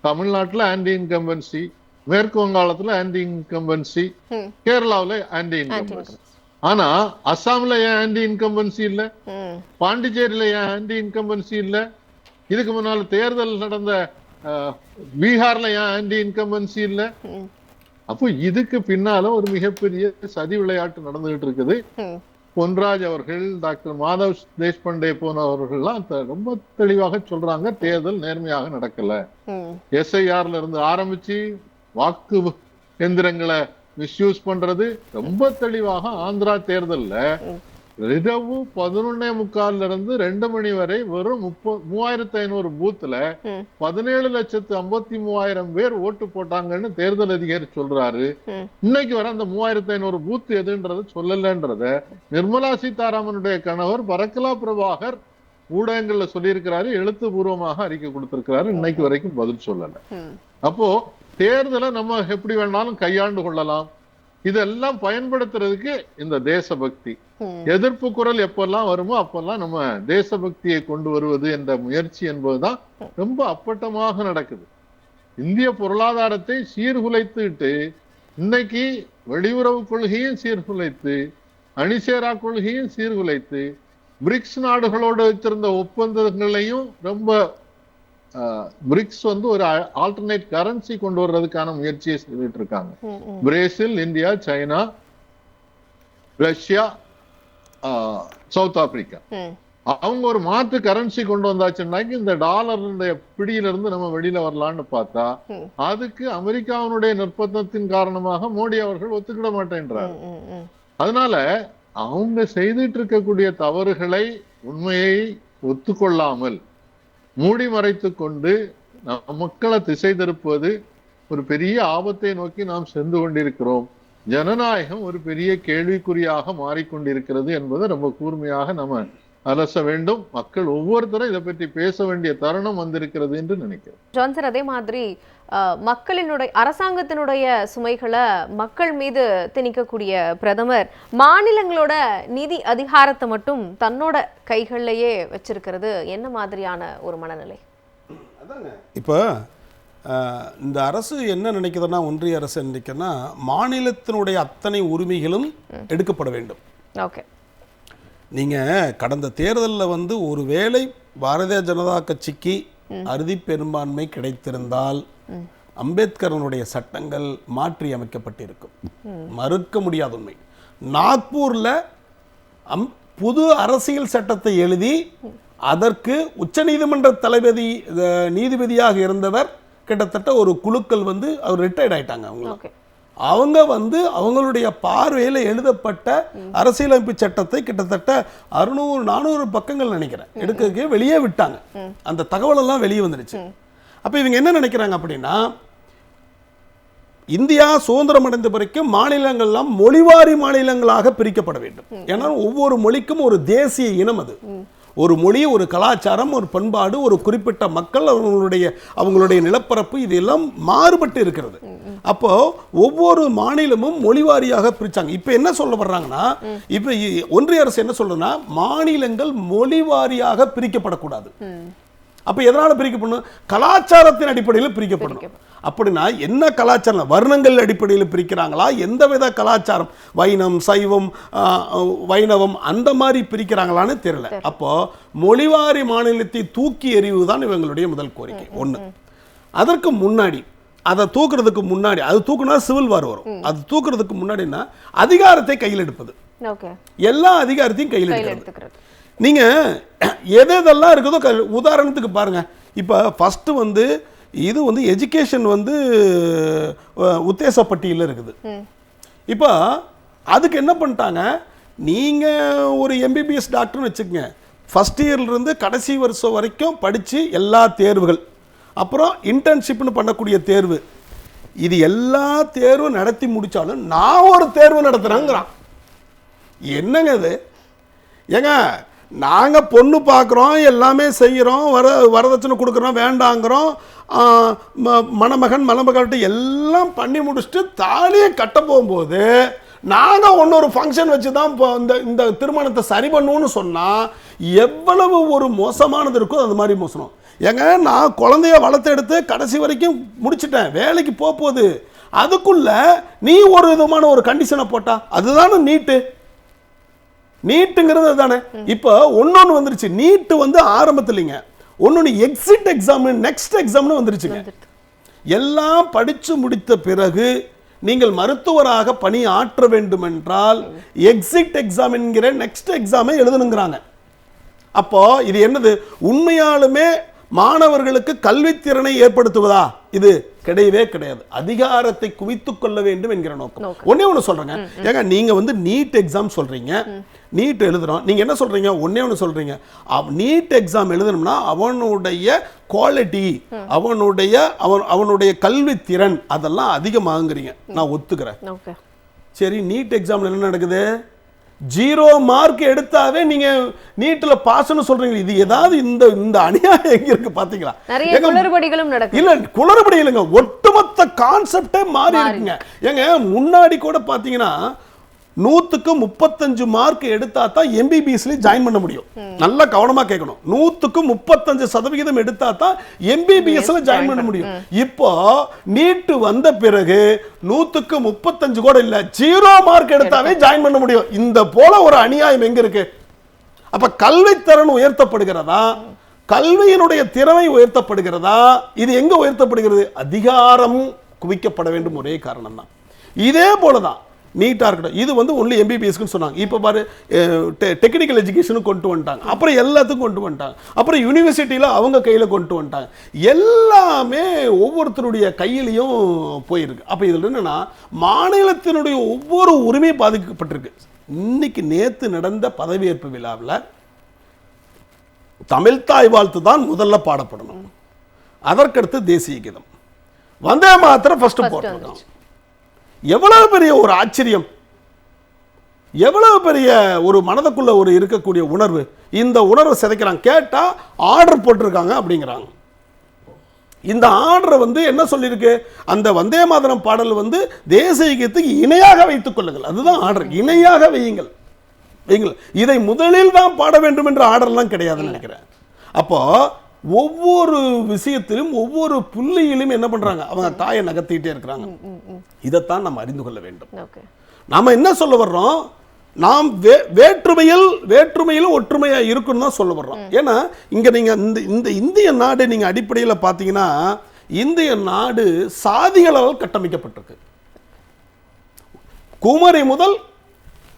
தமிழ்நாட்டுல ஆன்டி இன்கம்பன்சி, மேற்கு வங்காளத்துல ஆன்டி இன்கம்பன்சி, கேரளாவுல ஆன்டி இன்கம்பன்சி. ஆனா அஸ்ஸாம்ல ஏன் ஆன்டி இன்கம்பன்சி இல்ல? பாண்டிச்சேரியில ஏன் ஆன்டி இன்கம்பன்சி இல்ல? இதுக்கு முன்னால தேர்தல் நடந்த பீகார்ல ஏன் ஆன்டி இன்கம்பன்சி இல்ல? அப்போ இதுக்கு பின்னால ஒரு மிகப்பெரிய சதி விளையாட்டு நடந்துகிட்டு இருக்குது. பொன்ராஜ் அவர்கள், டாக்டர் மாதவ் தேஷ்பாண்டே போனவர்கள்லாம் ரொம்ப தெளிவாக சொல்றாங்க, தேர்தல் நேர்மையாக நடக்கல. SIRல இருந்து ஆரம்பிச்சு வாக்கு எந்திரங்களை மிஸ்யூஸ் பண்றது ரொம்ப தெளிவாக. ஆந்திரா தேர்தல்ல இரவு 11:45 2 மணி வரை வெறும் 3500 பூத்துல 17,53,000 பேர் ஓட்டு போட்டாங்கன்னு தேர்தல் அதிகாரி சொல்றாரு. இன்னைக்கு வர அந்த 3500 பூத் எதுன்றது சொல்லலன்றத நிர்மலா சீதாராமனுடைய கணவர் பரக்கலா பிரபாகர் ஊடகங்கள்ல சொல்லியிருக்கிறாரு, எழுத்துப்பூர்வமாக அறிக்கை கொடுத்திருக்கிறாரு. இன்னைக்கு வரைக்கும் பதில் சொல்லல. அப்போ தேர்தலை நம்ம எப்படி வேணாலும் கையாண்டு கொள்ளலாம். இதெல்லாம் பயன்படுத்துறதுக்கு இந்த தேசபக்தி எதிர்ப்பு குரல் எப்பெல்லாம் வருமோ அப்பெல்லாம் நம்ம தேசபக்தியை கொண்டு வருவது என்ற முயற்சி என்பதுதான் ரொம்ப அப்பட்டமாக நடக்குது. இந்திய பொருளாதாரத்தை சீர்குலைத்துட்டு இன்னைக்கு வெளியுறவு கொள்கையும் சீர்குலைத்து, அணிசேரா கொள்கையும் சீர்குலைத்து, பிரிக்ஸ் நாடுகளோடு வைத்திருந்த ஒப்பந்தங்களையும் ரொம்ப பிரிக்ஸ் ஒரு ஆல்டர்னேட் கரன்சி கொண்டு வர்றதுக்கான முயற்சியை செய்துட்டு இருக்காங்க. Brazil, India, China, Russia, south Africa அவங்க ஒரு மாற்று கரன்சி கொண்டு வந்தாச்சுன்னாக்கி இந்த டாலருடைய பிடியிலிருந்து நம்ம வெளியில வரலான்னு பார்த்தா அதுக்கு அமெரிக்காவினுடைய நிர்பந்தத்தின் காரணமாக மோடி அவர்கள் ஒத்துக்கிட மாட்டேன்றார். அதனால அவங்க செய்துட்டு இருக்கக்கூடிய தவறுகளை, உண்மையை ஒத்துக்கொள்ளாமல் மூடி மறைத்து கொண்டு மக்களை திசை திருப்புவது ஒரு பெரிய ஆபத்தை நோக்கி நாம் சென்று கொண்டிருக்கிறோம். ஜனநாயகம் ஒரு பெரிய கேள்விக்குறியாக மாறிக்கொண்டிருக்கிறது என்பதை ரொம்ப கூர்மையாக நம்ம அலச வேண்டும். மக்கள் ஒவ்வொருத்தரும் இதை பற்றி பேச வேண்டிய தருணம் வந்திருக்கிறது என்று நினைக்கிறேன். ஜான்சன், அதே மாதிரி மக்களினுடைய அரசாங்கத்தினுடைய சுமைகளை மக்கள் மீது திணிக்கக்கூடிய பிரதமர் மாநிலங்களோட நிதி அதிகாரத்தை மட்டும் தன்னோட கைகளிலேயே வச்சிருக்கிறது என்ன மாதிரியான ஒரு மனநிலை? இப்போ இந்த அரசு என்ன நினைக்குதுன்னா, ஒன்றிய அரசு நினைக்கிறதுனா மாநிலத்தினுடைய அத்தனை உரிமைகளும் எடுக்கப்பட வேண்டும். ஓகே, நீங்கள் கடந்த தேர்தலில் ஒரு வேளை பாரதிய ஜனதா கட்சிக்கு அறுதி பெரும்பான்மை கிடைத்திருந்தால் அம்பேத்கரனுடைய சட்டங்கள் மாற்றி அமைக்கப்பட்டிருக்கும். மறுக்க முடியாத உண்மை. நாக்பூரில் புது அரசியல் சட்டத்தை எழுதி அதற்கு உச்சநீதிமன்ற நீதிபதியாக இருந்தவர் கிட்டத்தட்ட ஒரு குழுக்கள் அவர் ரிட்டையர்ட் ஆயிட்டாங்க. அவங்க அவங்களுடைய பார்வையில் எழுதப்பட்ட அரசியலமைப்பு சட்டத்தை கிட்டத்தட்ட 600-400 பக்கங்கள் நினைக்கிறேன் எடுக்க வெளியே விட்டாங்க. அந்த தகவல் எல்லாம் வெளியே வந்துருச்சு. அப்ப இவங்க என்ன நினைக்கிறாங்க அப்படின்னா, இந்தியா சுதந்திரம் அடைந்த வரைக்கும் மாநிலங்கள்லாம் மொழிவாரி மாநிலங்களாக பிரிக்கப்பட வேண்டும். ஏன்னா ஒவ்வொரு மொழிக்கும் ஒரு தேசிய இனம், அது ஒரு மொழி, ஒரு கலாச்சாரம், ஒரு பண்பாடு, ஒரு குறிப்பிட்ட மக்கள், அவங்களுடைய நிலப்பரப்பு, இதெல்லாம் மாறுபட்டு இருக்கிறது. அப்போ ஒவ்வொரு மாநிலமும் மொழிவாரியாக பிரிச்சாங்க. இப்ப என்ன சொல்ல வர்றாங்கன்னா, இப்ப ஒன்றிய அரசு என்ன சொல்றதுன்னா, மாநிலங்கள் மொழிவாரியாக பிரிக்கப்படக்கூடாது. அப்ப எதனால பிரிக்கப்படணும்? கலாச்சாரத்தின் அடிப்படையில் பிரிக்கப்படணும். அப்படின்னா என்ன கலாச்சாரம்? வர்ணங்கள் அடிப்படையில் பிரிக்கிறாங்களா? எந்த வித கலாச்சாரம், வைணம், சைவம், வைணவம் அந்த மாதிரி பிரிக்கிறாங்களான்னு தெரியல. அப்போ மொழிவாரி மாநிலத்தை தூக்கி எறிவுதான் இவங்களுடைய முதல் கோரிக்கை. ஒண்ணு. அதற்கு முன்னாடி, அதை தூக்குறதுக்கு முன்னாடி, அது தூக்குனா சிவில் வார் வரும். அது தூக்குறதுக்கு முன்னாடினா அதிகாரத்தை கையில் எடுப்பது. எல்லா அதிகாரத்தையும் கையில் எடுக்கிறது. நீங்க எதெல்லாம் இருக்குதோ உதாரணத்துக்கு பாருங்க. இப்ப ஃபர்ஸ்ட் இது எஜுகேஷன் உத்தேச பட்டியலில் இருக்குது. இப்போ அதுக்கு என்ன பண்ணிட்டாங்க, நீங்க ஒரு MBBS டாக்டர்னு வச்சுக்கோங்க, ஃபர்ஸ்ட் இயர்லேருந்து கடைசி வருஷம் வரைக்கும் படித்து எல்லா தேர்வுகள், அப்புறம் இன்டர்ன்ஷிப்னு பண்ணக்கூடிய தேர்வு, இது எல்லா தேர்வும் நடத்தி முடித்தாலும் நான் ஒரு தேர்வு நடத்துகிறேங்கிறான். என்னங்க இது? ஏங்க, நாங்கள் பொண்ணு பார்க்குறோம், எல்லாமே செய்கிறோம், வரதட்சணை கொடுக்குறோம், வேண்டாங்கிறோம், மணமகன் மணமகள்கிட்ட எல்லாம் பண்ணி முடிச்சுட்டு தாலியை கட்ட போகும்போது நாங்கள் ஒன்னொரு ஃபங்க்ஷன் வச்சு தான் இந்த திருமணத்தை சரி பண்ணுவோன்னு சொன்னால் எவ்வளவு ஒரு மோசமானது இருக்கோ அது மாதிரி மோசம். ஏங்க, நான் குழந்தைய வளர்த்து எடுத்து கடைசி வரைக்கும் முடிச்சுட்டேன், வேலைக்கு போகுது, அதுக்குள்ள நீ ஒரு விதமான ஒரு கண்டிஷனை போட்டா அதுதானே நீட்டுங்கிறது தானே. இப்போ ஒன்னொன்று வந்துருச்சு. நீட்டு ஆரம்பத்தில்லைங்க, ஒன்னொன்று எக்ஸிட் எக்ஸாம், நெக்ஸ்ட் எக்ஸாம்னு வந்துருச்சுங்க. எல்லாம் படித்து முடித்த பிறகு நீங்கள் மருத்துவராக பணி ஆற்ற வேண்டும் என்றால் எக்ஸிட் எக்ஸாம் என்கிற நெக்ஸ்ட் எக்ஸாமை எழுதணுங்கிறாங்க. அப்போ இது என்னது? உண்மையாலுமே மாணவர்களுக்கு கல்வித்திறனை ஏற்படுத்துவதா இது கிடையவே கிடையாது. அதிகாரத்தை குவித்துக் கொள்ள வேண்டும் என்கிற நோக்கம். ஒன்னே ஒண்ணு சொல்றேங்க, ஏங்க நீங்க வந்து நீட் எக்ஸாம் சொல்றீங்க, நீட் எழுதுறோம், நீங்க என்ன சொல்றீங்க, ஒன்னே ஒண்ணு சொல்றீங்க, நீட் எக்ஸாம் எழுதணும்னா அவனுடைய குவாலிட்டி, அவனுடைய கல்வி திறன் அதெல்லாம் அதிகமாகுங்கிறீங்க. நான் ஒத்துக்கிறேன். சரி, நீட் எக்ஸாம்ல என்ன நடக்குது? 0 மார்க் எடுத்தாவே நீங்க நீட்ல பாஸ்னு சொல்றீங்க. இது ஏதாவது இந்த அநியாயம் எங்க இருக்கு பாத்தீங்களா? நிறைய குளறுபடிகளும் நடக்குது. இல்ல குளறுபடி இல்லைங்க, ஒட்டுமொத்த கான்செப்டே மாறி இருக்குங்க. ஏங்க முன்னாடி கூட பாத்தீங்கன்னா 100க்கு 35 மார்க் எடுத்தா தான் எம்பிபிஎஸ்ல ஜாயின் பண்ண முடியும். நல்லா கவனமா கேட்கணும். 100க்கு 35% எடுத்தா தான் எம்பிபிஎஸ்ல ஜாயின் பண்ண முடியும். இப்போ நீட் வந்த பிறகு 100க்கு 35 கூட இல்ல, 0 மார்க் எடுத்தாவே ஜாயின் பண்ண முடியும். இந்த போல ஒரு அநியாயம் எங்க இருக்கு? அப்ப கல்வி திறன் உயர்த்தப்படுகிறதா, கல்வியினுடைய திறமை உயர்த்தப்படுகிறதா? இது எங்க உயர்த்தப்படுகிறது? அதிகாரம் குவிக்கப்பட வேண்டும், ஒரே காரணம் தான். இதே போலதான் நீட்டா இருக்கட்டும், இது வந்து ஒன்லி எம்பிபிஎஸ்க்கு சொன்னாங்க. இப்போ பாரு டெக்னிக்கல் எஜுகேஷனும் கொண்டு வந்துட்டாங்க, அப்புறம் எல்லாத்துக்கும் கொண்டு வந்துட்டாங்க, அப்புறம் யூனிவர்சிட்டியில் அவங்க கையில் கொண்டு வந்துட்டாங்க. எல்லாமே ஒவ்வொருத்தருடைய கையிலையும் போயிருக்கு. அப்போ இதில் என்னன்னா மாநிலத்தினுடைய ஒவ்வொரு உரிமையும் பாதிக்கப்பட்டிருக்கு. இன்னைக்கு நேற்று நடந்த பதவியேற்பு விழாவில் தமிழ்தாய் வாழ்த்து தான் முதல்ல பாடப்படணும், அதற்கடுத்து தேசிய கீதம், வந்தே மாத்திரம் ஃபர்ஸ்ட் போட்டோம். எவ்வளவு பெரிய ஒரு ஆச்சரியம், எவ்வளவு பெரிய ஒரு மனதுக்குள்ள ஒரு இருக்கக்கூடிய உணர்வு. இந்த உணர்வை சிதைக்கிறாங்க. கேட்டா ஆர்டர் போட்டிருக்காங்க அப்படிங்கிறாங்க. இந்த ஆர்டரை வந்து என்ன சொல்லியிருக்கு? அந்த வந்தே மாதரம் பாடல் வந்து தேசிய கீதத்துக்கு இணையாக வைத்துக் கொள்ளுங்கள், அதுதான் ஆர்டர். இணையாக வையுங்கள். இதை முதலில் தான் பாட வேண்டும் என்ற ஆர்டர்லாம் கிடையாதுன்னு நினைக்கிறேன். அப்போ ஒவ்வொரு விஷயத்திலும் ஒவ்வொரு புள்ளியிலும் என்ன பண்றாங்க, அவங்க தாயை நகர்த்திட்டே இருக்கிறாங்க. இதைத்தான் நம்ம அறிந்து கொள்ள வேண்டும். நாம என்ன சொல்ல வர்றோம்? நாம் வேற்றுமையில் ஒற்றுமையா இருக்குன்னு தான் சொல்ல வர்றோம். ஏன்னா இங்க நீங்க இந்த இந்திய நாடு நீங்க அடிப்படையில் பார்த்தீங்கன்னா, இந்திய நாடு சாதிகளால் கட்டமைக்கப்பட்டிருக்கு. குமரி முதல்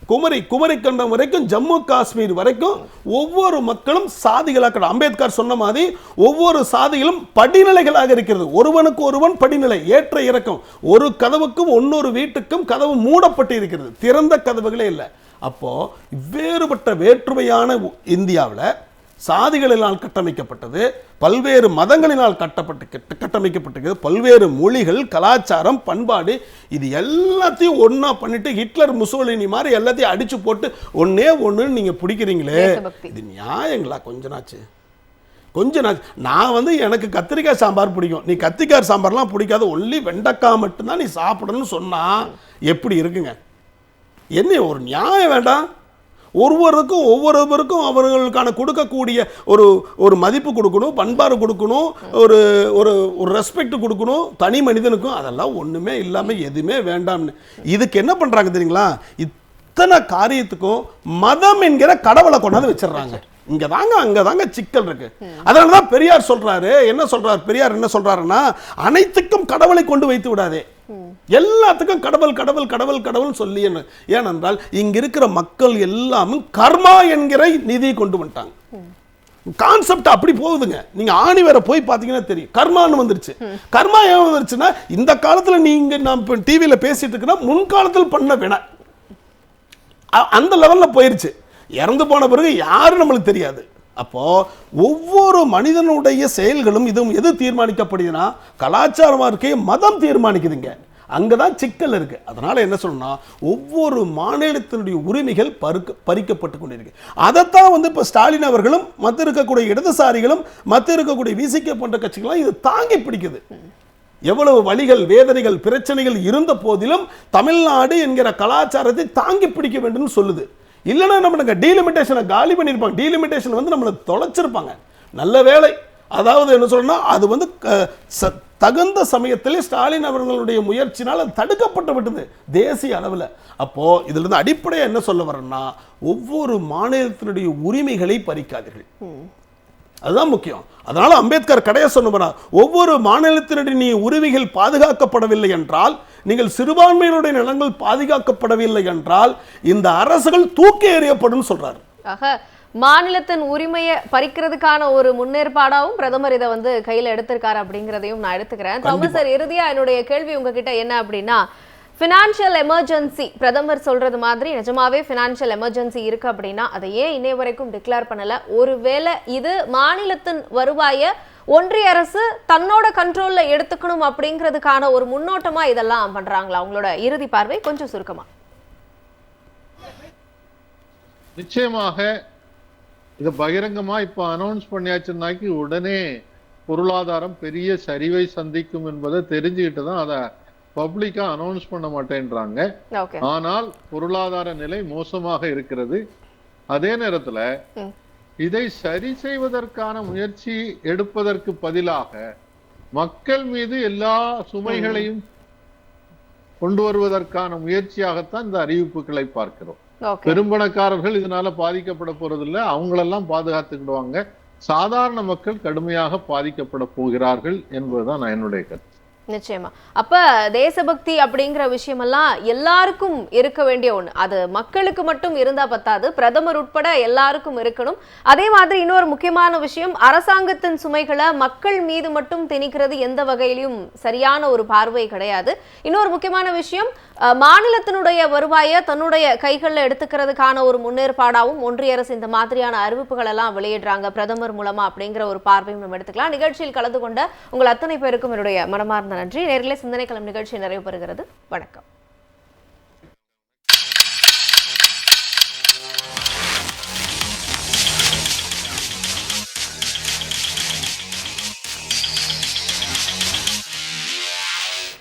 குமரி கண்டம் வரைக்கும், ஜம்மு காஷ்மீர் வரைக்கும் ஒவ்வொரு மக்களும் சாதிகளாக, அம்பேத்கர் சொன்ன மாதிரி ஒவ்வொரு சாதிகளும் படிநிலைகளாக இருக்கிறது. ஒருவனுக்கு ஒருவன் படிநிலை, ஏற்ற இறக்கம். ஒரு கதவுக்கும் இன்னொரு வீட்டுக்கும் கதவு மூடப்பட்டு இருக்கிறது, திறந்த கதவுகளே இல்லை. அப்போ வேறுபட்ட வேற்றுமையான இந்தியாவில் சாதிகளினால் கட்டமைக்கப்பட்டது, பல்வேறு மதங்களினால் கட்டமைக்கப்பட்டது, பல்வேறு மொழிகள், கலாச்சாரம், பண்பாடு, இது எல்லாத்தையும் ஒன்னா பண்ணிட்டு ஹிட்லர் முசோலினி மாதிரி எல்லாத்தையும் அடிச்சு போட்டு ஒன்னே ஒன்று நீங்க பிடிக்கிறீங்களே, இது நியாயங்களா? கொஞ்ச நாள் நான் வந்து எனக்கு கத்திரிக்காய் சாம்பார் பிடிக்கும், நீ கத்திரிக்காய் சாம்பார்லாம் பிடிக்காது, ஒன்லி வெண்டைக்காய் மட்டும்தான் நீ சாப்பிடணும்னு சொன்னா எப்படி இருக்குங்க? என்ன ஒரு நியாயம் வேண்டாம்? ஒவ்வொருவருக்கும் அவர்களுக்கான கொடுக்கக்கூடிய ஒரு மதிப்பு கொடுக்கணும், பண்பாடு கொடுக்கணும், ஒரு ஒரு ரெஸ்பெக்ட் கொடுக்கணும் தனி மனிதனுக்கும். அதெல்லாம் ஒண்ணுமே இல்லாம எதுவுமே வேண்டாம்னு இதுக்கு என்ன பண்றாங்க தெரியுங்களா? இத்தனை காரியத்துக்கும் மதம் என்கிற கடவுளை கொண்டாந்து வச்சிடறாங்க. அங்கதாங்க சிக்கல் இருக்கு. அதனாலதான் பெரியார் சொல்றாரு, பெரியார் என்ன சொல்றாருன்னா, அனைத்துக்கும் கடவுளை கொண்டு வைத்து விடாதே, எல்லாத்துக்கும் கடவுள் கடவுள் கடவுள் கடவுள் சொல்லி. ஏனென்றால் இங்க இருக்கிற மக்கள் எல்லாமும் கர்மா என்கிற நிதியை கொண்டு வந்துட்டாங்க. கான்செப்ட் அப்படி போகுதுங்க. நீங்க ஆணி வேற போய் பாத்தீங்கன்னா தெரியும், கர்மான்னு வந்துருச்சு. கர்மா ஏன் வந்துருச்சுன்னா, இந்த காலத்துல நீங்க நான் டிவியில பேசிட்டு இருக்கா முன்காலத்தில் பண்ண வேணா அந்த லெவல்ல போயிருச்சு. இறந்து போன பிறகு யாரும் நம்மளுக்கு தெரியாது. அப்போ ஒவ்வொரு மனிதனுடைய செயல்களும் இதுவும் எது தீர்மானிக்கப்படுதுன்னா, கலாச்சார வாழ்க்கையை மதம் தீர்மானிக்குதுங்க. அங்கதான் சிக்கல் இருக்கு. அதனால என்ன சொல்லணும்னா, ஒவ்வொரு மாநிலத்தினுடைய உரிமைகள் பறிக்கப்பட்டு கொண்டிருக்கு. அதைத்தான் வந்து இப்ப ஸ்டாலின் அவர்களும் மத்த இருக்கக்கூடிய இடதுசாரிகளும் மத்த இருக்கக்கூடிய விசிக போன்ற கட்சிகளும் இது தாங்கி பிடிக்குது. எவ்வளவு வழிகள், வேதனைகள், பிரச்சனைகள் இருந்த போதிலும் தமிழ்நாடு என்கிற கலாச்சாரத்தை தாங்கி பிடிக்க வேண்டும் சொல்லுது. இல்லைன்னா நம்ம டீலிமிட்டேஷனை காலி பண்ணியிருப்பாங்க. டீலிமிட்டேஷன் வந்து நம்மளை தொலைச்சிருப்பாங்க. நல்ல வேலை. அதாவது என்ன சொல்லணும்னா, அது வந்து தகுந்த சமயத்திலே ஸ்டாலின் அவர்களுடைய முயற்சினால் அது தடுக்கப்பட்டு விட்டது தேசிய அளவில். அப்போ இதுல இருந்து அடிப்படையாக என்ன சொல்ல வரேன்னா, ஒவ்வொரு மாநிலத்தினுடைய உரிமைகளை பறிக்காதீர்கள், அதுதான் முக்கியம். அதனால அம்பேத்கர் கடையை சொன்ன, ஒவ்வொரு மாநிலத்தினுடைய நீ உரிமைகள் பாதுகாக்கப்படவில்லை என்றால், நீங்கள் சிறுபான்மையினுடைய நிலங்கள் பாதுகாக்கப்படவில்லை என்றால் இந்த அரசுகள் தூக்கி எறியப்படும் சொல்றாரு. ஆக மாநிலத்தின் உரிமையை பறிக்கிறதுக்கான ஒரு முன்னேற்பாடாவும் பிரதமர் இதை வந்து கையில எடுத்திருக்காரு அப்படிங்கிறதையும் நான் எடுத்துக்கிறேன். தாமஸ் சார், இறுதியா என்னுடைய கேள்வி உங்ககிட்ட என்ன அப்படின்னா, ஃபினான்ஷியல் எமர்ஜென்சி பிரதமர் சொல்றது மாதிரி நிஜமாவே ஃபினான்ஷியல் எமர்ஜென்சி இருக்கு அப்படின்னா அதை ஏன் இன்னைய வரைக்கும் டிக்ளேர் பண்ணல? ஒருவேளை இது மாநிலத்தின் வருவாயை ஒன்றிய அரசு தன்னோட கண்ட்ரோல்ல எடுத்துக்கணும் அப்படிங்கிறதுக்கான ஒரு முன்னோட்டமா இதெல்லாம் பண்றாங்களா? உங்களோட இறுதி பார்வை கொஞ்சம் சுருக்கமா. நிச்சயமாக இதை பகிரங்கமா இப்ப அனௌன்ஸ் பண்ணியாச்சுன்னாக்கி உடனே பொருளாதாரம் பெரிய சரிவை சந்திக்கும் என்பதை தெரிஞ்சுக்கிட்டு தான் அதை பப்ளிக்கா அனௌன்ஸ் பண்ண மாட்டேன்றாங்க. ஆனால் பொருளாதார நிலை மோசமாக இருக்கிறது. அதே நேரத்துல இதை சரி செய்வதற்கான முயற்சி எடுப்பதற்கு பதிலாக மக்கள் மீது எல்லா சுமைகளையும் கொண்டு வருவதற்கான முயற்சியாகத்தான் இந்த அறிவிப்புகளை பார்க்கிறோம். பெரும்பணக்காரர்கள் இதனால பாதிக்கப்பட போறதில்லை, அவங்களெல்லாம் பாதுகாத்துக்கிடுவாங்க. சாதாரண மக்கள் கடுமையாக பாதிக்கப்பட போகிறார்கள் என்பதுதான் என்னுடைய கருத்து. நிச்சயமா. அப்ப தேசபக்தி அப்படிங்கிற விஷயமெல்லாம் எல்லாருக்கும் இருக்க வேண்டிய ஒண்ணு. அது மக்களுக்கு மட்டும் இருந்தா பத்தாது, பிரதமர் உட்பட எல்லாருக்கும் இருக்கணும். அதே மாதிரி இன்னொரு முக்கியமான விஷயம், அரசாங்கத்தின் சுமைகளை மக்கள் மீது மட்டும் திணிக்கிறது எந்த வகையிலும் சரியான ஒரு பார்வை கிடையாது. இன்னொரு முக்கியமான விஷயம், மாநிலத்தினுடைய வருவாயை தன்னுடைய கைகளில் எடுத்துக்கிறதுக்கான ஒரு முன்னேற்பாடாகவும் ஒன்றிய அரசு இந்த மாதிரியான அறிவிப்புகள் எல்லாம் வெளியிடுறாங்க பிரதமர் மூலமா அப்படிங்கிற ஒரு பார்வையும் நம்ம எடுத்துக்கலாம். நிகழ்ச்சியில் கலந்து கொண்ட உங்கள் அத்தனை பேருக்கும் என்னுடைய மனமார்ந்த நன்றி. நேரிலே சிந்தனை களம் நிகழ்ச்சி நிறைவு பெறுகிறது. வணக்கம்.